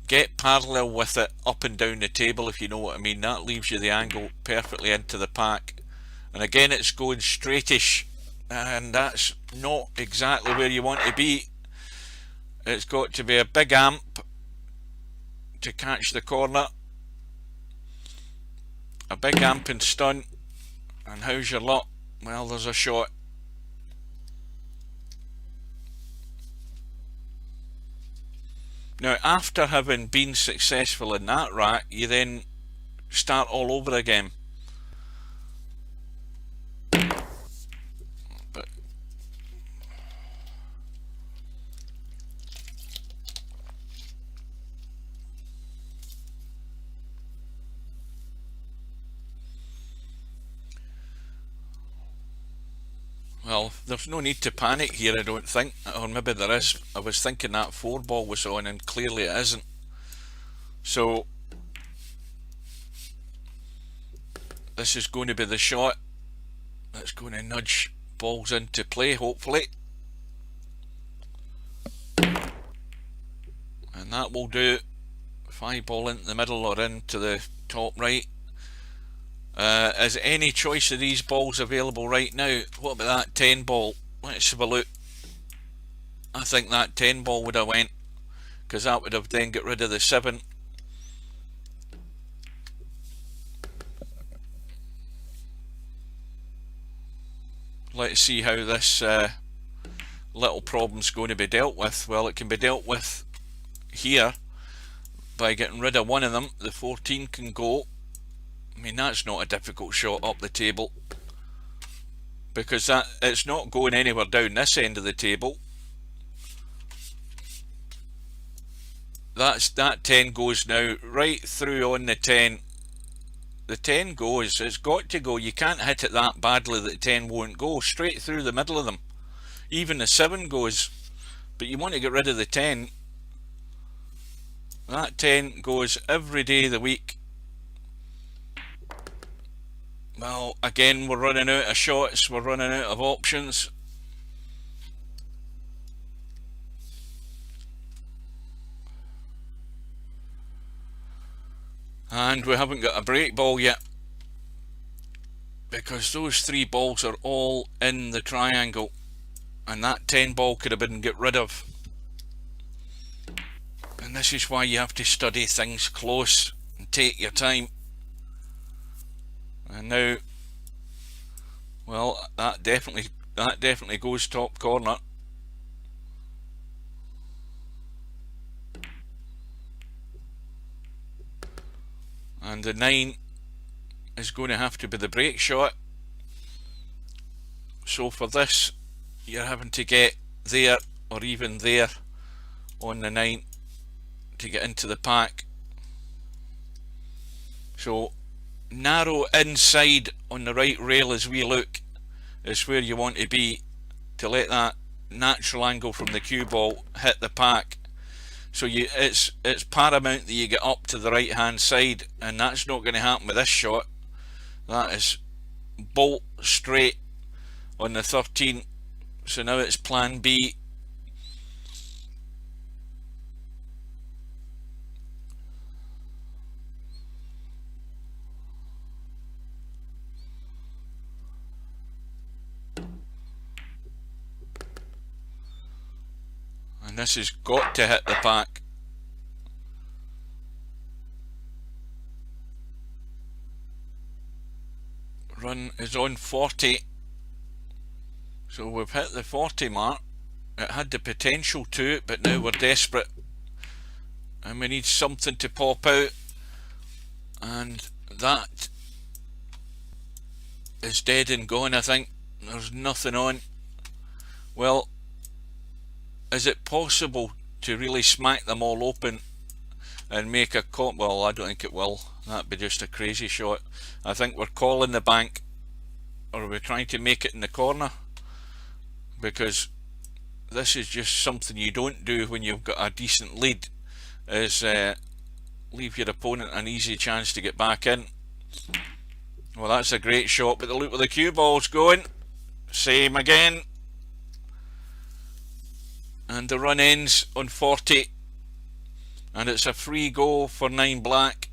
Get parallel with it up and down the table, if you know what I mean. That leaves you the angle perfectly into the pack. And again, it's going straightish, and that's not exactly where you want to be. It's got to be a big amp to catch the corner. A big amp and stunt. And how's your luck? Well, there's a shot. Now, after having been successful in that rack, you then start all over again. But well, there's no need to panic here, I don't think. Or maybe there is. I was thinking that 4 ball was on, and clearly it isn't. So this is going to be the shot that's going to nudge balls into play, hopefully. And that will do. 5 ball into the middle or into the top right. Is any choice of these balls available right now? What about that 10 ball? Let's have a look. I think that 10 ball would have went, because that would have then got rid of the 7. Let's see how this little problem's going to be dealt with. Well, it can be dealt with here. by getting rid of one of them, the 14 can go. I mean, that's not a difficult shot up the table, because it's not going anywhere down this end of the table. That 10 goes now right through on the 10. The 10 goes, it's got to go. You can't hit it that badly that the 10 won't go. Straight through the middle of them. Even the 7 goes, but you want to get rid of the 10. That 10 goes every day of the week. Well, again, we're running out of shots, we're running out of options. And we haven't got a break ball yet, because those 3 balls are all in the triangle, and that 10 ball could have been get rid of. And this is why you have to study things close and take your time. And now, well, that definitely goes top corner. And the 9 is going to have to be the break shot. So for this, you're having to get there or even there on the 9 to get into the pack. So narrow inside on the right rail as we look is where you want to be, to let that natural angle from the cue ball hit the pack. So it's paramount that you get up to the right hand side, and that's not going to happen with this shot. That is bolt straight on the 13. So now it's plan B. And this has got to hit the pack. Run is on 40. So we've hit the 40 mark. It had the potential to, but now we're desperate. And we need something to pop out. And that is dead and gone, I think. There's nothing on. Well, is it possible to really smack them all open and make a call? Well, I don't think it will. That'd be just a crazy shot. I think we're calling the bank, or we're trying to make it in the corner, because this is just something you don't do when you've got a decent lead, is leave your opponent an easy chance to get back in. Well, that's a great shot, but the loop of the cue ball's going. Same again. And the run ends on 40, and it's a free go for 9 black.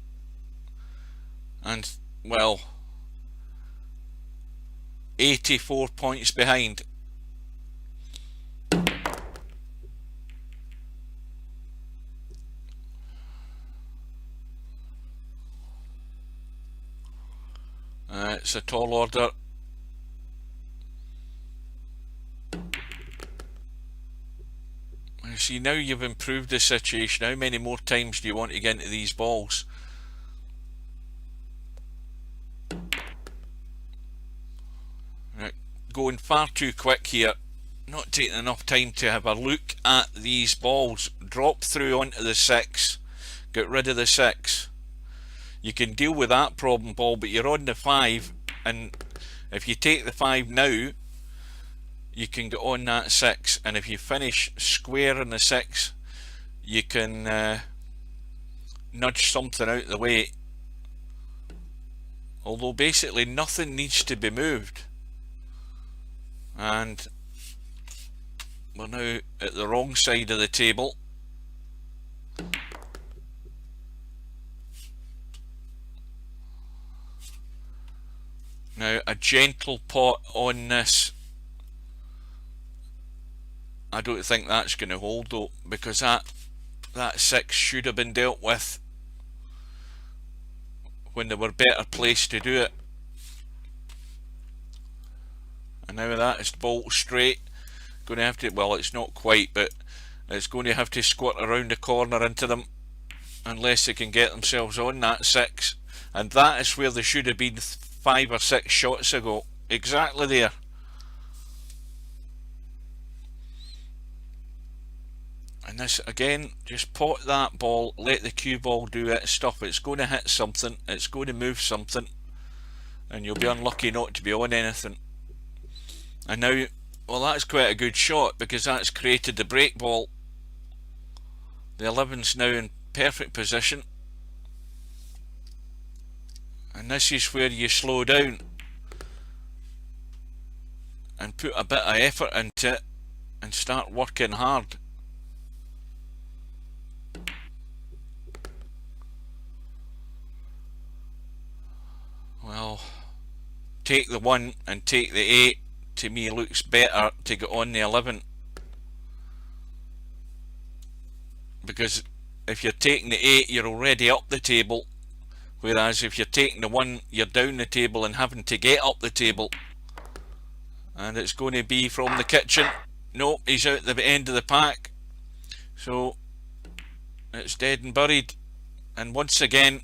And well, 84 points behind. It's a tall order. See, now you've improved the situation. How many more times do you want to get into these balls? Right, going far too quick here. Not taking enough time to have a look at these balls. Drop through onto the 6. Get rid of the 6. You can deal with that problem, Paul, but you're on the 5, and if you take the 5 now, you can get on that 6, and if you finish square in the 6, you can nudge something out of the way. Although basically nothing needs to be moved, and we're now at the wrong side of the table. Now a gentle pot on this. I don't think that's going to hold though, because that 6 should have been dealt with when they were better placed to do it. And now that is bolt straight. Going to have to, well, it's not quite, but it's going to have to squirt around the corner into them. unless they can get themselves on that 6, and that is where they should have been 5 or 6 shots ago, exactly there. And this again, just pot that ball, let the cue ball do its stuff. It's going to hit something, it's going to move something, and you'll be unlucky not to be on anything. And now, well, that's quite a good shot because that's created the break ball. The 11's now in perfect position, and this is where you slow down and put a bit of effort into it and start working hard. Well, take the 1 and take the 8 to me looks better to get on the 11, because if you're taking the 8 you're already up the table, whereas if you're taking the 1 you're down the table and having to get up the table. And it's going to be from the kitchen. Nope, he's out the end of the pack, so it's dead and buried. And once again,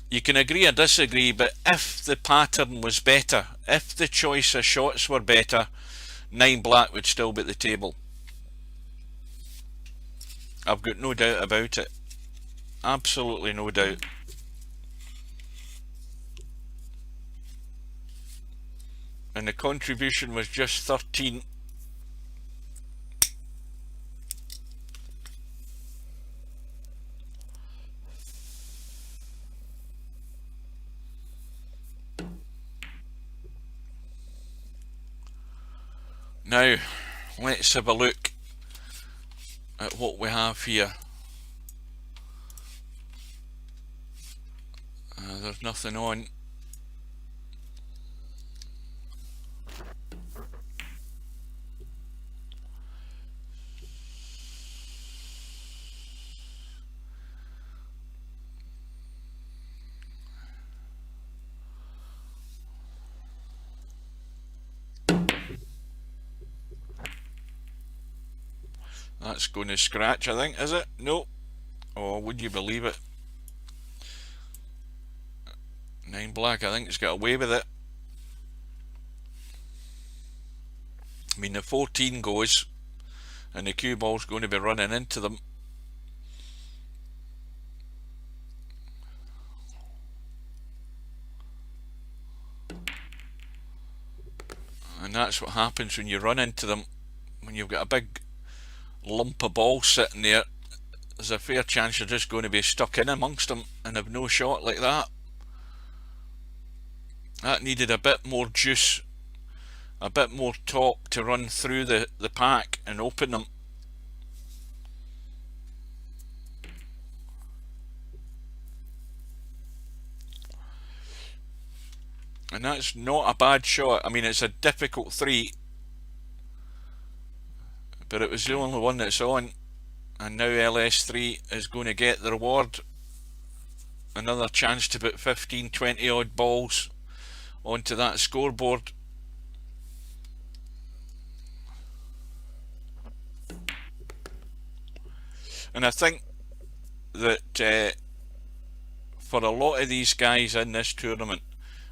you can agree or disagree, but if the pattern was better, if the choice of shots were better, 9 black would still be at the table. I've got no doubt about it. Absolutely no doubt. And the contribution was just 13. Now, let's have a look at what we have here. There's nothing on. That's going to scratch, I think, is it? Nope. Oh, would you believe it? 9 black, I think it's got away with it. I mean, the 14 goes, and the cue ball's going to be running into them. And that's what happens when you run into them. When you've got a big lump of ball sitting there, there's a fair chance you're just going to be stuck in amongst them and have no shot like that. That needed a bit more juice, a bit more top to run through the pack and open them. And that's not a bad shot. I mean, it's a difficult 3, but it was the only one that's on. And now LS3 is going to get the reward. Another chance to put 15, 20 odd balls onto that scoreboard. And I think that for a lot of these guys in this tournament,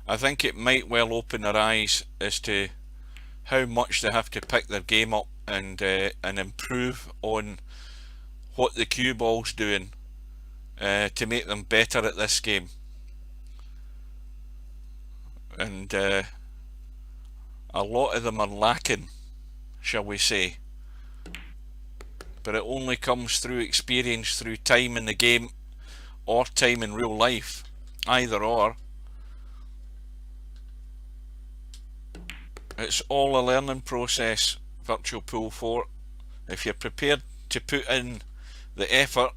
I think it might well open their eyes as to how much they have to pick their game up and improve on what the cue ball's doing to make them better at this game. And a lot of them are lacking, shall we say. But it only comes through experience, through time in the game, or time in real life, either or. It's all a learning process, Virtual Pool 4. If you're prepared to put in the effort,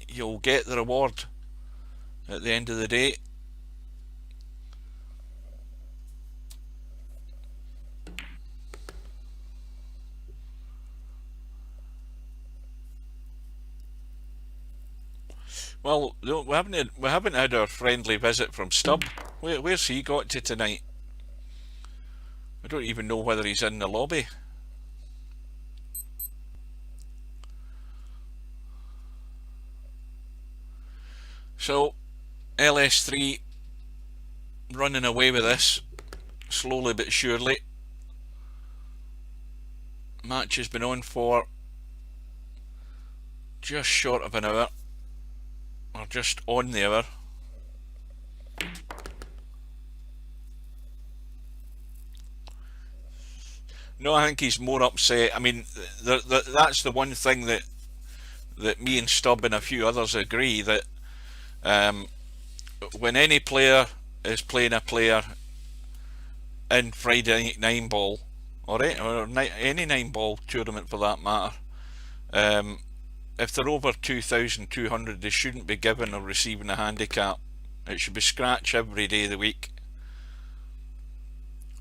you'll get the reward at the end of the day. Well, we haven't had our friendly visit from Stubb. Where's he got to tonight? I don't even know whether he's in the lobby. So LS3 running away with this, slowly but surely. Match has been on for just short of an hour, or just on the hour. No, I think he's more upset. I mean, that's the one thing that me and Stubb and a few others agree, that when any player is playing a player in Friday Night Nine Ball, or any nine ball tournament for that matter, if they're over 2,200, they shouldn't be given or receiving a handicap. It should be scratch every day of the week.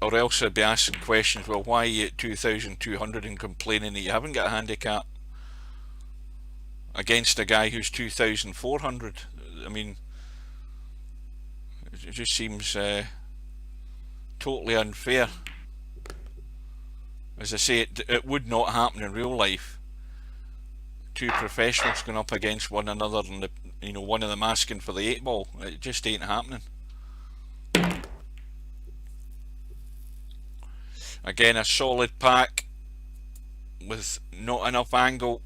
Or else I'd be asking questions, well, why are you at 2,200 and complaining that you haven't got a handicap against a guy who's 2,400? I mean, it just seems totally unfair. As I say, it would not happen in real life. Two professionals going up against one another, and one of them asking for the 8-ball. It just ain't happening. Again, a solid pack with not enough angle.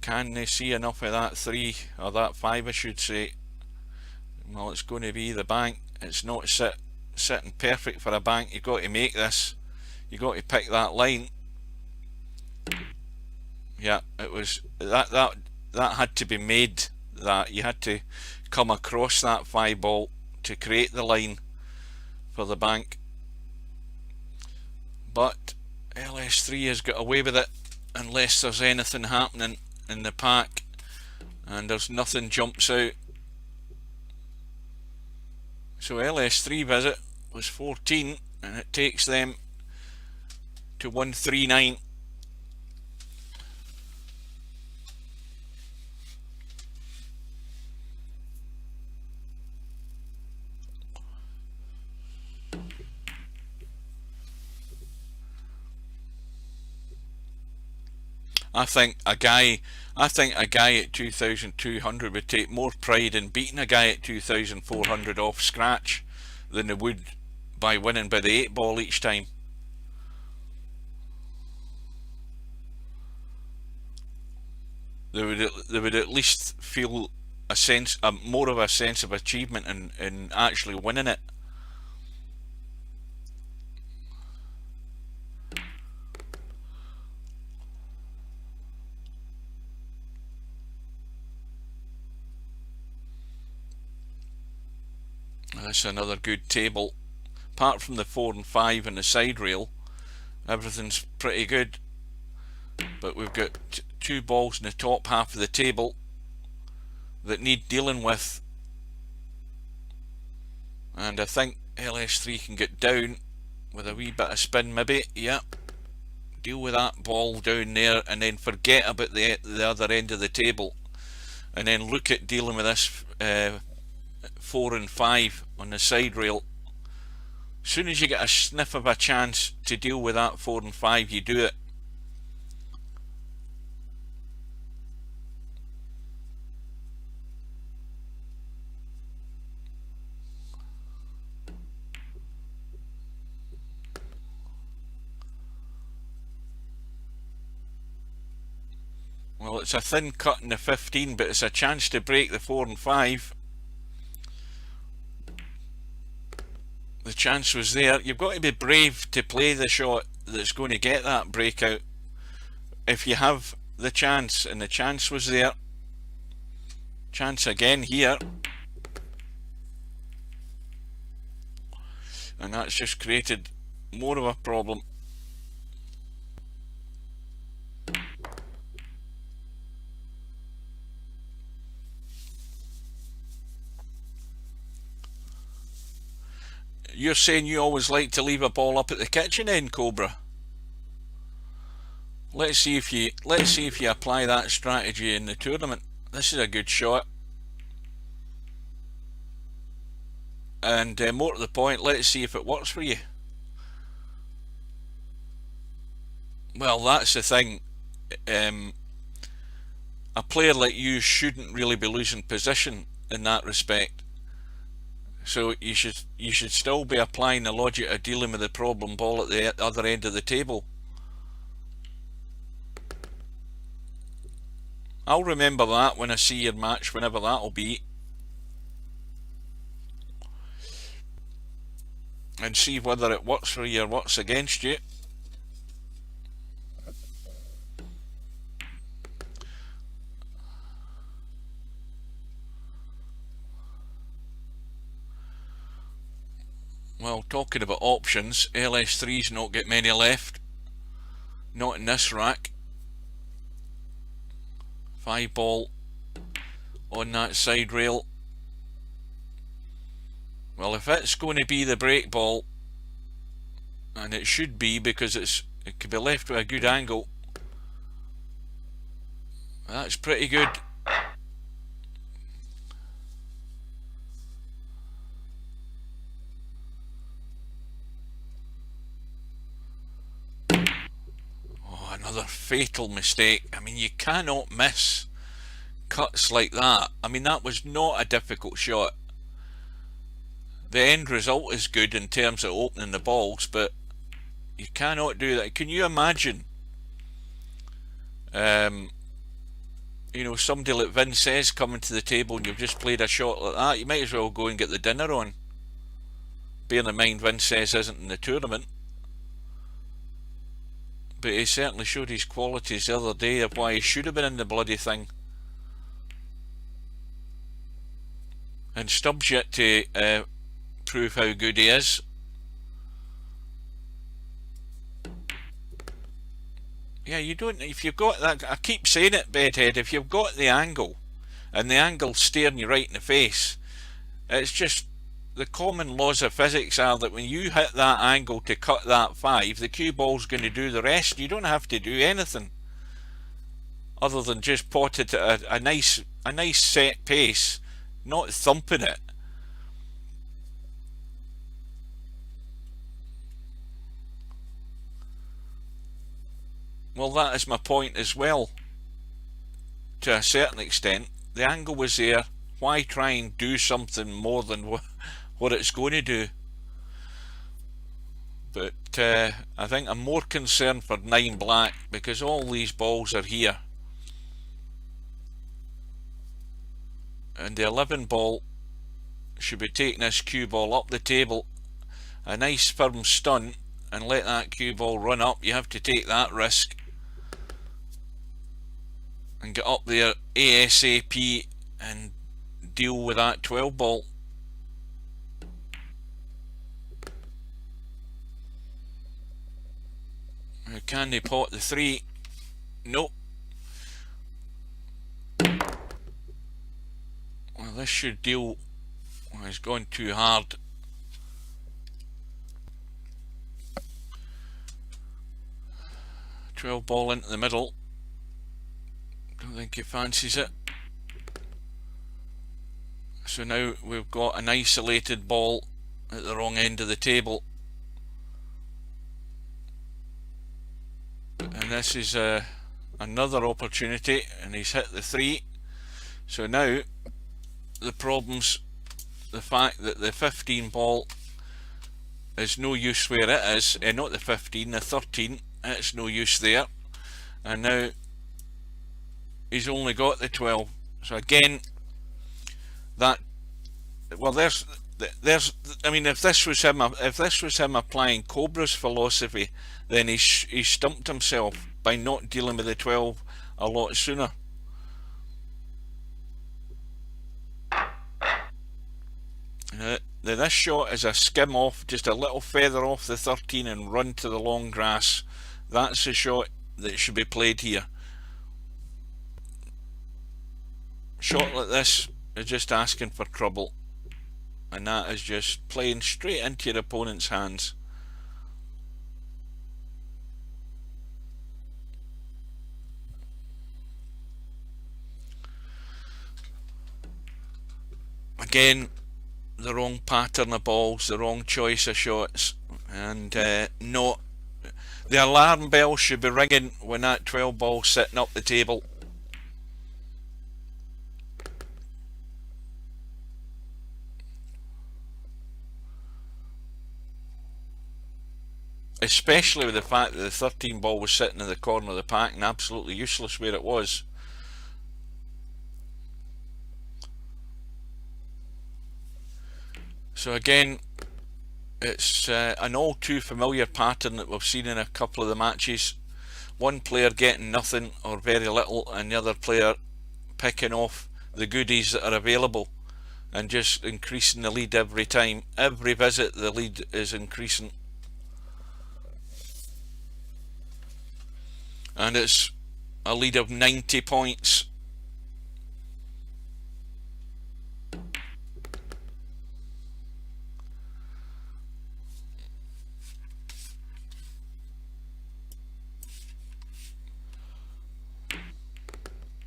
Can they see enough of that 3, or that 5 I should say? Well, it's going to be the bank. It's not sitting perfect for a bank. You've got to make this. You've got to pick that line. Yeah, it was that had to be made. That you had to come across that 5-ball to create the line for the bank. But LS3 has got away with it, unless there's anything happening in the pack, and there's nothing jumps out. So LS3 visit was 14, and it takes them to 139. I think a guy at 2,200 would take more pride in beating a guy at 2,400 off scratch than they would by winning by the 8-ball each time. They would at least feel more of a sense of achievement in actually winning it. That's another good table. Apart from the 4 and 5 and the side rail, everything's pretty good. But we've got 2 balls in the top half of the table that need dealing with. And I think LS3 can get down with a wee bit of spin maybe. Yep. Deal with that ball down there and then forget about the other end of the table. And then look at dealing with this 4 and 5 on the side rail. As soon as you get a sniff of a chance to deal with that 4 and 5, you do it. Well, it's a thin cut in the 15, but it's a chance to break the 4 and 5. The chance was there. You've got to be brave to play the shot that's going to get that breakout. If you have the chance, and the chance was there. Chance again here. And that's just created more of a problem. You're saying you always like to leave a ball up at the kitchen end, Cobra. Let's see if you apply that strategy in the tournament. This is a good shot. And more to the point, let's see if it works for you. Well, that's the thing. a player like you shouldn't really be losing position in that respect. So you should still be applying the logic of dealing with the problem ball at the other end of the table. I'll remember that when I see your match, whenever that'll be, and see whether it works for you or works against you. Well, talking about options, LS3's not got many left. Not in this rack. 5 ball on that side rail. Well, if it's going to be the break ball, and it should be because it could be left with a good angle, that's pretty good. Oh, another fatal mistake. I mean, you cannot miss cuts like that. I mean, that was not a difficult shot. The end result is good in terms of opening the balls, but you cannot do that. Can you imagine, you know, somebody like Vince says coming to the table and you've just played a shot like that? You might as well go and get the dinner on. Bearing in mind Vince says isn't in the tournament, but he certainly showed his qualities the other day of why he should have been in the bloody thing. And Stubbs yet to prove how good he is. Yeah, you don't, if you've got that, I keep saying it, Bedhead, if you've got the angle, and the angle's staring you right in the face, it's just, the common laws of physics are that when you hit that angle to cut that 5, the cue ball's going to do the rest. You don't have to do anything other than just pot it at a nice set pace, not thumping it. Well, that is my point as well. To a certain extent, the angle was there. Why try and do something more than what it's going to do? But I think I'm more concerned for 9 black because all these balls are here. And the 11 ball should be taking this cue ball up the table. A nice firm stun and let that cue ball run up. You have to take that risk and get up there ASAP and deal with that 12 ball. Can they pot the 3? Nope. Well, this should deal. Well, it's gone too hard. Twelve ball into the middle. Don't think he fancies it. So now we've got an isolated ball at the wrong end of the table. And this is another opportunity, and he's hit the 3. So now the problem's the fact that the 15 ball is no use where it is, not the 15, the 13, it's no use there. And now he's only got the 12. So again, that, well, there's I mean, if this was him applying Cobra's philosophy, then he stumped himself by not dealing with the 12 a lot sooner. This shot is a skim off, just a little feather off the 13 and run to the long grass. That's the shot that should be played here. Shot like this is just asking for trouble, and that is just playing straight into your opponent's hands. Again, the wrong pattern of balls, the wrong choice of shots, and not, the alarm bell should be ringing when that 12 ball sitting up the table. especially with the fact that the 13 ball was sitting in the corner of the pack and absolutely useless where it was. So again, it's an all too familiar pattern that we've seen in a couple of the matches. One player getting nothing or very little, and the other player picking off the goodies that are available and just increasing the lead every time. Every visit the lead is increasing, and it's a lead of 90 points.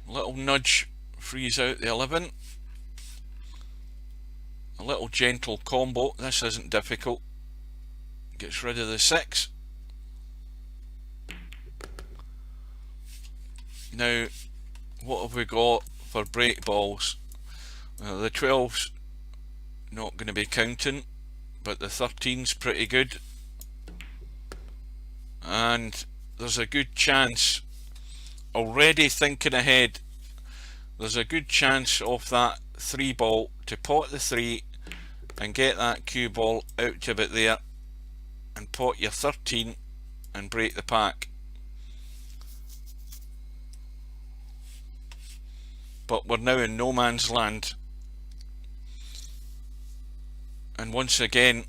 Little nudge frees out the 11. A little gentle combo. This isn't difficult. Gets rid of the 6. Now, what have we got for break balls? The 12's not going to be counting, but the 13's pretty good. And there's a good chance, already thinking ahead, there's a good chance of that 3 ball to pot the 3 and get that cue ball out of it there and pot your 13 and break the pack. But we're now in no man's land, and once again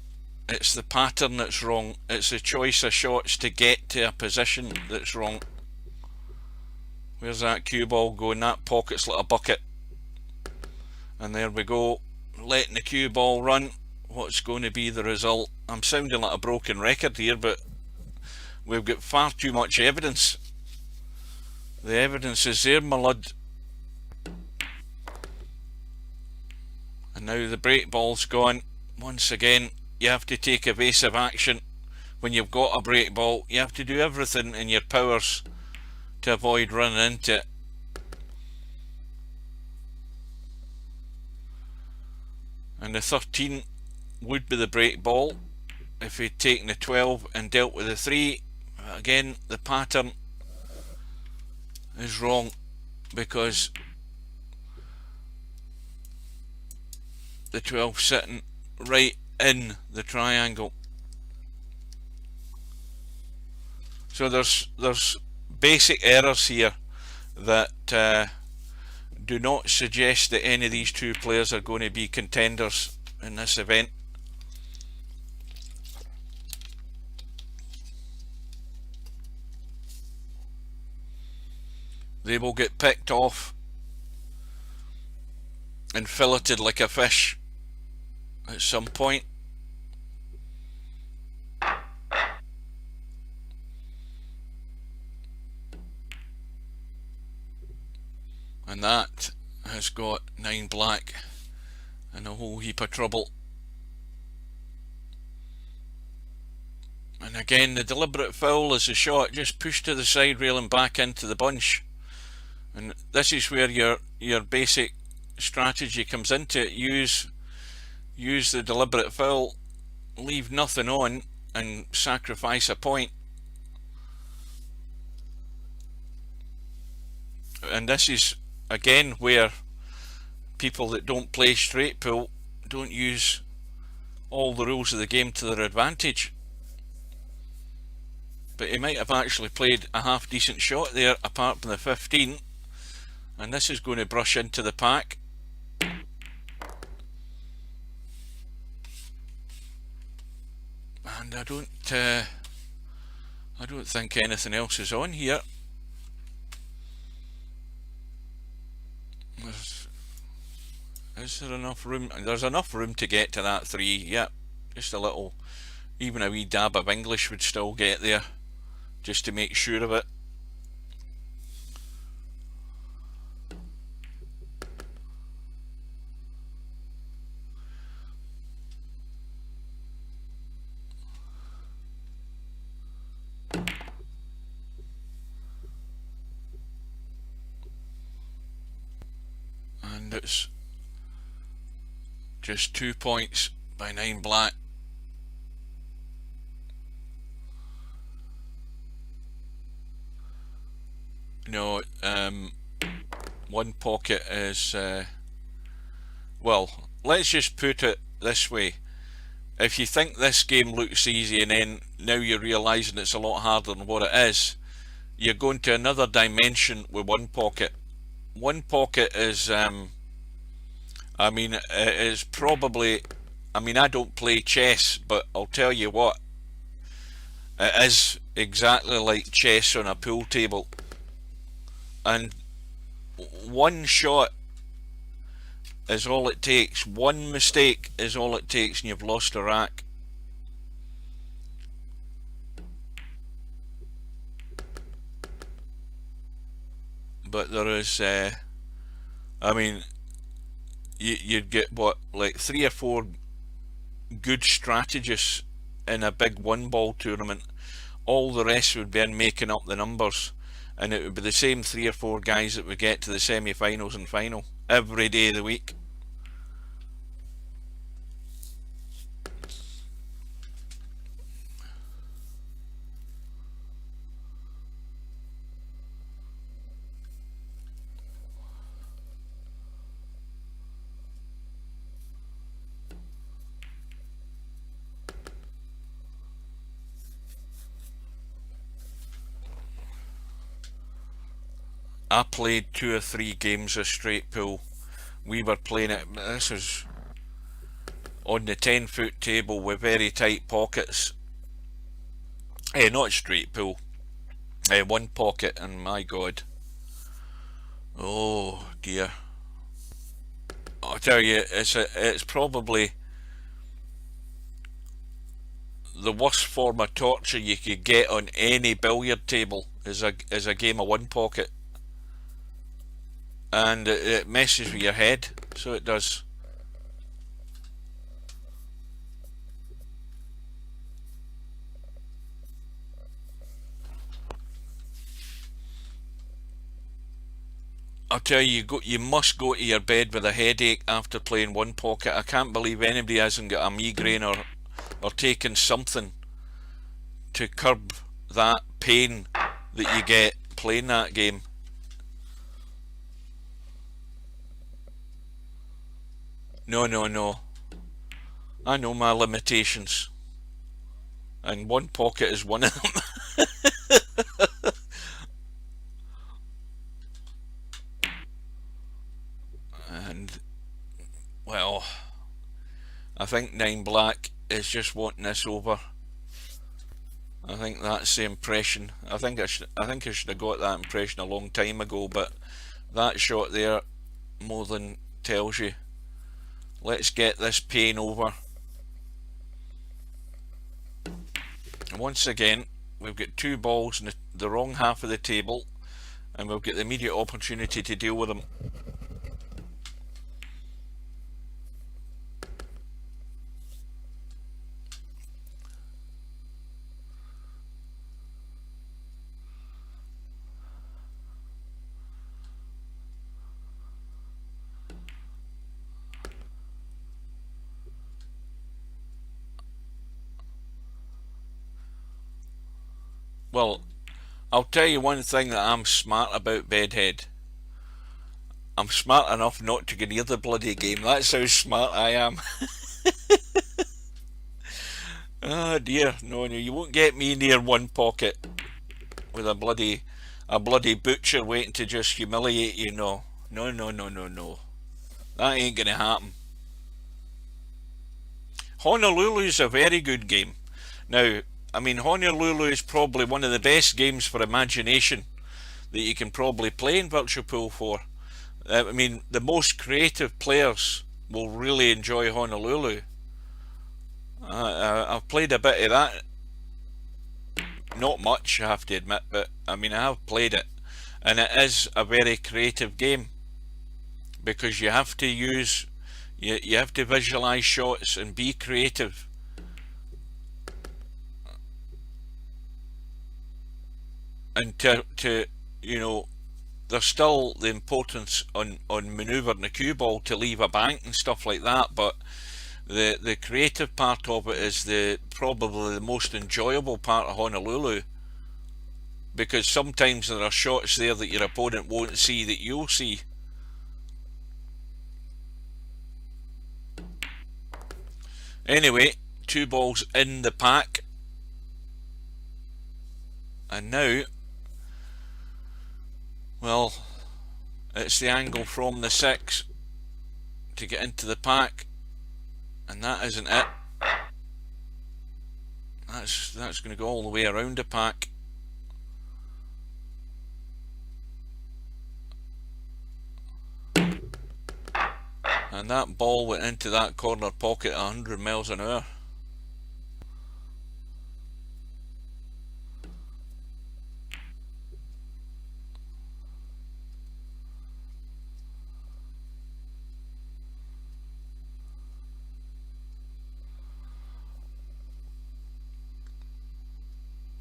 it's the pattern that's wrong. It's the choice of shots to get to a position that's wrong. Where's that cue ball going? That pocket's like a bucket. And there we go, letting the cue ball run. What's going to be the result? I'm sounding like a broken record here, but we've got far too much evidence. The evidence is there, my lud. And now the break ball's gone. Once again, you have to take evasive action. When you've got a break ball, you have to do everything in your powers to avoid running into it. And the 13 would be the break ball if he'd taken the 12 and dealt with the 3. Again, the pattern is wrong because the 12 sitting right in the triangle. So there's basic errors here that do not suggest that any of these two players are going to be contenders in this event. They will get picked off and filleted like a fish at some point. And that has got 9 black and a whole heap of trouble. And again, the deliberate foul is a shot just pushed to the side rail and back into the bunch. And this is where your basic strategy comes into it. Use the deliberate foul, leave nothing on, and sacrifice a point. And this is again where people that don't play straight pool don't use all the rules of the game to their advantage. But he might have actually played a half decent shot there apart from the 15, and this is going to brush into the pack. And I don't think anything else is on here. Is there enough room? There's enough room to get to that 3. Yep, just a little, even a wee dab of English would still get there, just to make sure of it. And it's just 2 points by 9 black. No, one pocket is, well, let's just put it this way. If you think this game looks easy and then now you're realising it's a lot harder than what it is, you're going to another dimension with one pocket. One pocket is, I mean, it is probably, I mean, I don't play chess, but I'll tell you what, it is exactly like chess on a pool table. And one shot is all it takes. One mistake is all it takes, and you've lost a rack. But there is, I mean, you'd get what, like 3 or 4 good strategists in a big one ball tournament. All the rest would be in making up the numbers, and it would be the same 3 or 4 guys that would get to the semi-finals and final every day of the week. I played 2 or 3 games of straight pool. We were playing it, this was on the 10-foot table with very tight pockets. Not straight pool. One pocket, and my god. Oh dear. I'll tell you, it's probably the worst form of torture you could get on any billiard table is a game of one pocket. And it messes with your head, so it does. I'll tell you, you must go to your bed with a headache after playing one pocket. I can't believe anybody hasn't got a migraine or taken something to curb that pain that you get playing that game. No, no, no. I know my limitations, and one pocket is one of them. And, well, I think 9 black is just wanting this over. I think that's the impression. I think I should have got that impression a long time ago, but that shot there more than tells you. Let's get this pain over. And once again, we've got 2 balls in the wrong half of the table, and we've got the immediate opportunity to deal with them. Well, I'll tell you one thing that I'm smart about, Bedhead. I'm smart enough not to get near the bloody game. That's how smart I am. Oh dear, no, no, you won't get me near one pocket with a bloody butcher waiting to just humiliate you. No, no, no, no, no, no. That ain't gonna happen. Honolulu's a very good game. Now, I mean, Honolulu is probably one of the best games for imagination that you can probably play in Virtual Pool 4. I mean, the most creative players will really enjoy Honolulu. I've played a bit of that. Not much, I have to admit, but I mean, I have played it. And it is a very creative game, because you have to use, you have to visualize shots and be creative. And to you know, there's still the importance on manoeuvring the cue ball to leave a bank and stuff like that, but the creative part of it is probably the most enjoyable part of Honolulu. because sometimes there are shots there that your opponent won't see that you'll see. Anyway, 2 balls in the pack, and now, well, it's the angle from the 6 to get into the pack, and that isn't it. That's going to go all the way around the pack. And that ball went into that corner pocket at 100 miles an hour.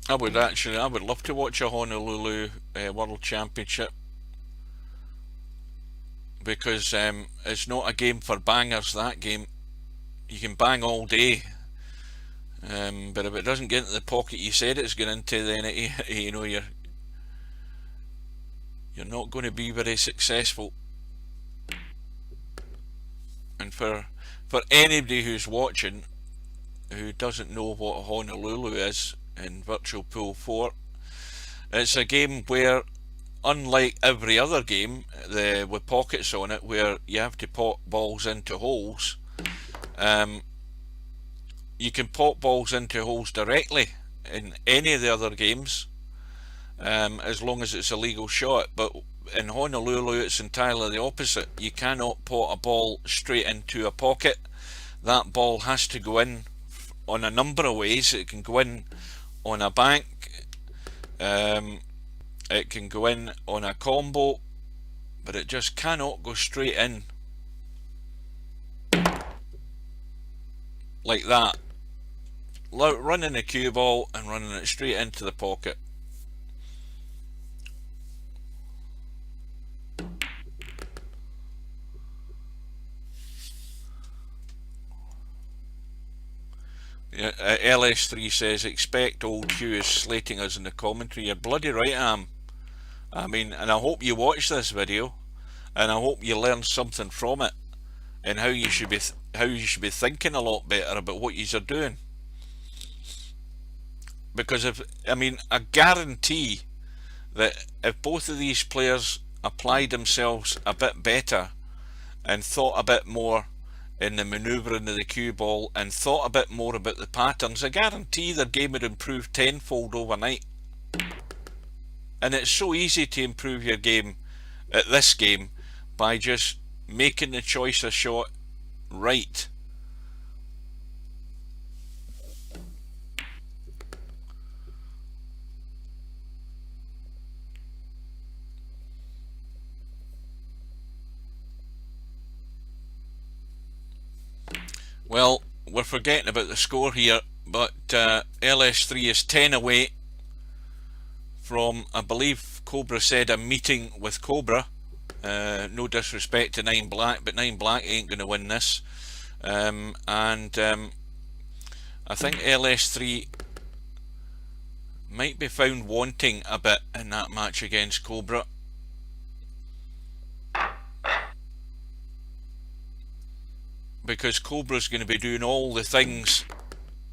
I would love to watch a Honolulu World Championship, because it's not a game for bangers, that game. You can bang all day, but if it doesn't get into the pocket you said it's going into, then you know, you're not going to be very successful. And for anybody who's watching who doesn't know what Honolulu is in Virtual Pool 4, it's a game where, unlike every other game with pockets on it, where you have to pop balls into holes, you can pop balls into holes directly in any of the other games, as long as it's a legal shot. But in Honolulu it's entirely the opposite. You cannot pot a ball straight into a pocket. That ball has to go in on a number of ways. It can go in on a bank, it can go in on a combo, but it just cannot go straight in like that, running a cue ball and running it straight into the pocket. Yeah, LS3 says, expect old Q is slating us in the commentary. You're bloody right I am. I mean, and I hope you watch this video, and I hope you learn something from it, and how you should be thinking a lot better about what you are doing. Because I guarantee that if both of these players applied themselves a bit better and thought a bit more in the manoeuvring of the cue ball and thought a bit more about the patterns, I guarantee their game would improve tenfold overnight. And it's so easy to improve your game at this game by just making the choice of shot right. Well, we're forgetting about the score here, but LS3 is 10 away from, I believe Cobra said, a meeting with Cobra. No disrespect to 9 Black, but 9 Black ain't going to win this. I think LS3 might be found wanting a bit in that match against Cobra. Because Cobra's going to be doing all the things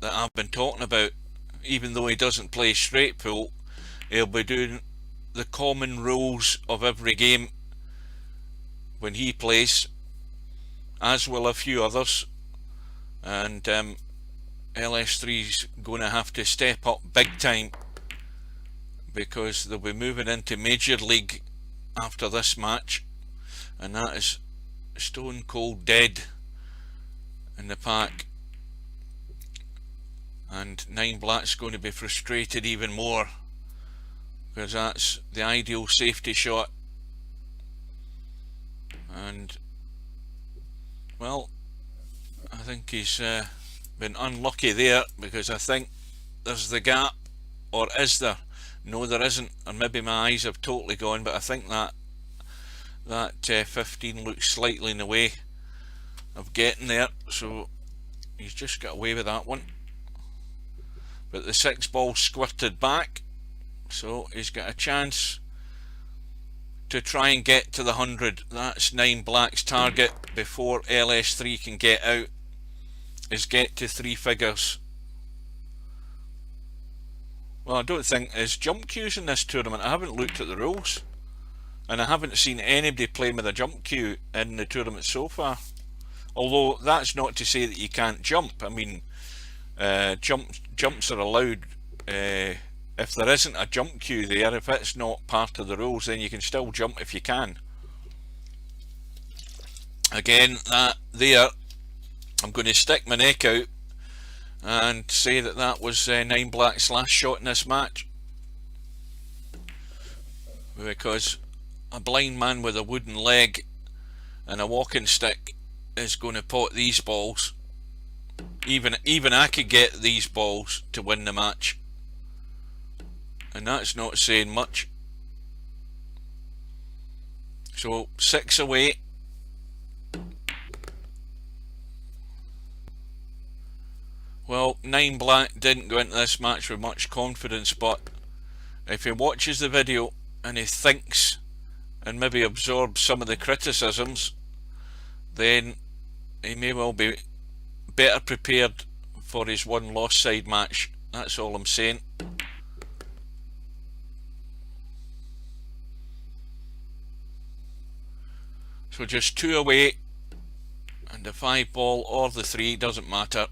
that I've been talking about. Even though he doesn't play straight pool, he'll be doing the common rules of every game when he plays, as will a few others. And LS3's going to have to step up big time, because they'll be moving into Major League after this match, and that is stone cold dead in the pack. And 9 Black's going to be frustrated even more, because that's the ideal safety shot. And well, I think he's been unlucky there, because I think there's the gap. Or is there? No, there isn't, or maybe my eyes have totally gone, but I think that 15 looks slightly in the way of getting there, so he's just got away with that one. But the 6 ball squirted back So he's got a chance to try and get to the 100. That's 9 Black's target before LS3 can get out, is get to 3 figures. Well, I don't think there's jump queues in this tournament. I haven't looked at the rules, and I haven't seen anybody playing with a jump queue in the tournament so far. Although that's not to say that you can't jump. I mean, jumps are allowed. If there isn't a jump queue there, if it's not part of the rules, then you can still jump if you can. Again, that there, I'm going to stick my neck out and say that that was 9 Black's last shot in this match, because a blind man with a wooden leg and a walking stick is going to pot these balls. Even I could get these balls to win the match, and that's not saying much. So 6 away. Well, 9 Black didn't go into this match with much confidence, but if he watches the video and he thinks and maybe absorbs some of the criticisms, then he may well be better prepared for his one-loss side match. That's all I'm saying. So just 2 away, and the 5 ball or the 3 doesn't matter.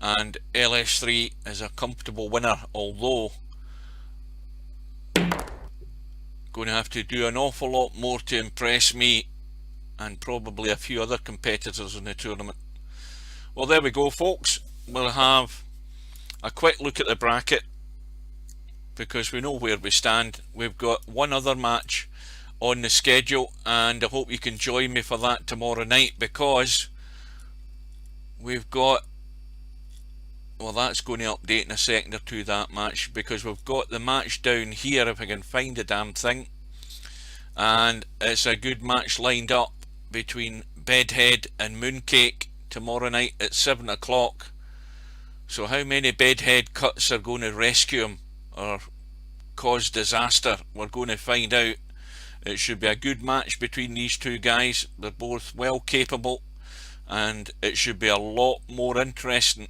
And LS3 is a comfortable winner, although going to have to do an awful lot more to impress me and probably a few other competitors in the tournament. Well, there we go, folks. We'll have a quick look at the bracket, because we know where we stand. We've got one other match on the schedule, and I hope you can join me for that tomorrow night, because we've got, well, that's going to update in a second or two, that match, because we've got the match down here, if I can find the damn thing, and it's a good match lined up between Bedhead and Mooncake tomorrow night at 7 o'clock. So how many Bedhead cuts are going to rescue him or cause disaster? We're going to find out. It should be a good match between these two guys. They're both well capable, and it should be a lot more interesting,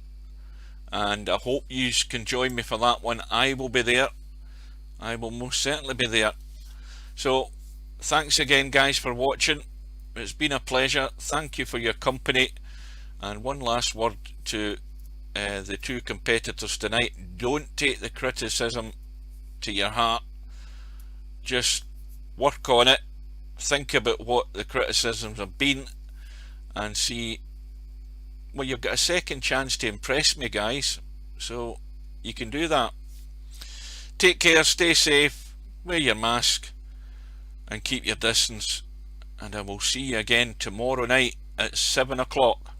and I hope you can join me for that one. I will be there. I will most certainly be there. So thanks again, guys, for watching. It's been a pleasure. Thank you for your company. And one last word to the two competitors tonight: don't take the criticism to your heart. Just work on it, think about what the criticisms have been, and see, well, you've got a second chance to impress me, guys, so you can do that. Take care, stay safe, wear your mask, and keep your distance, and I will see you again tomorrow night at 7 o'clock.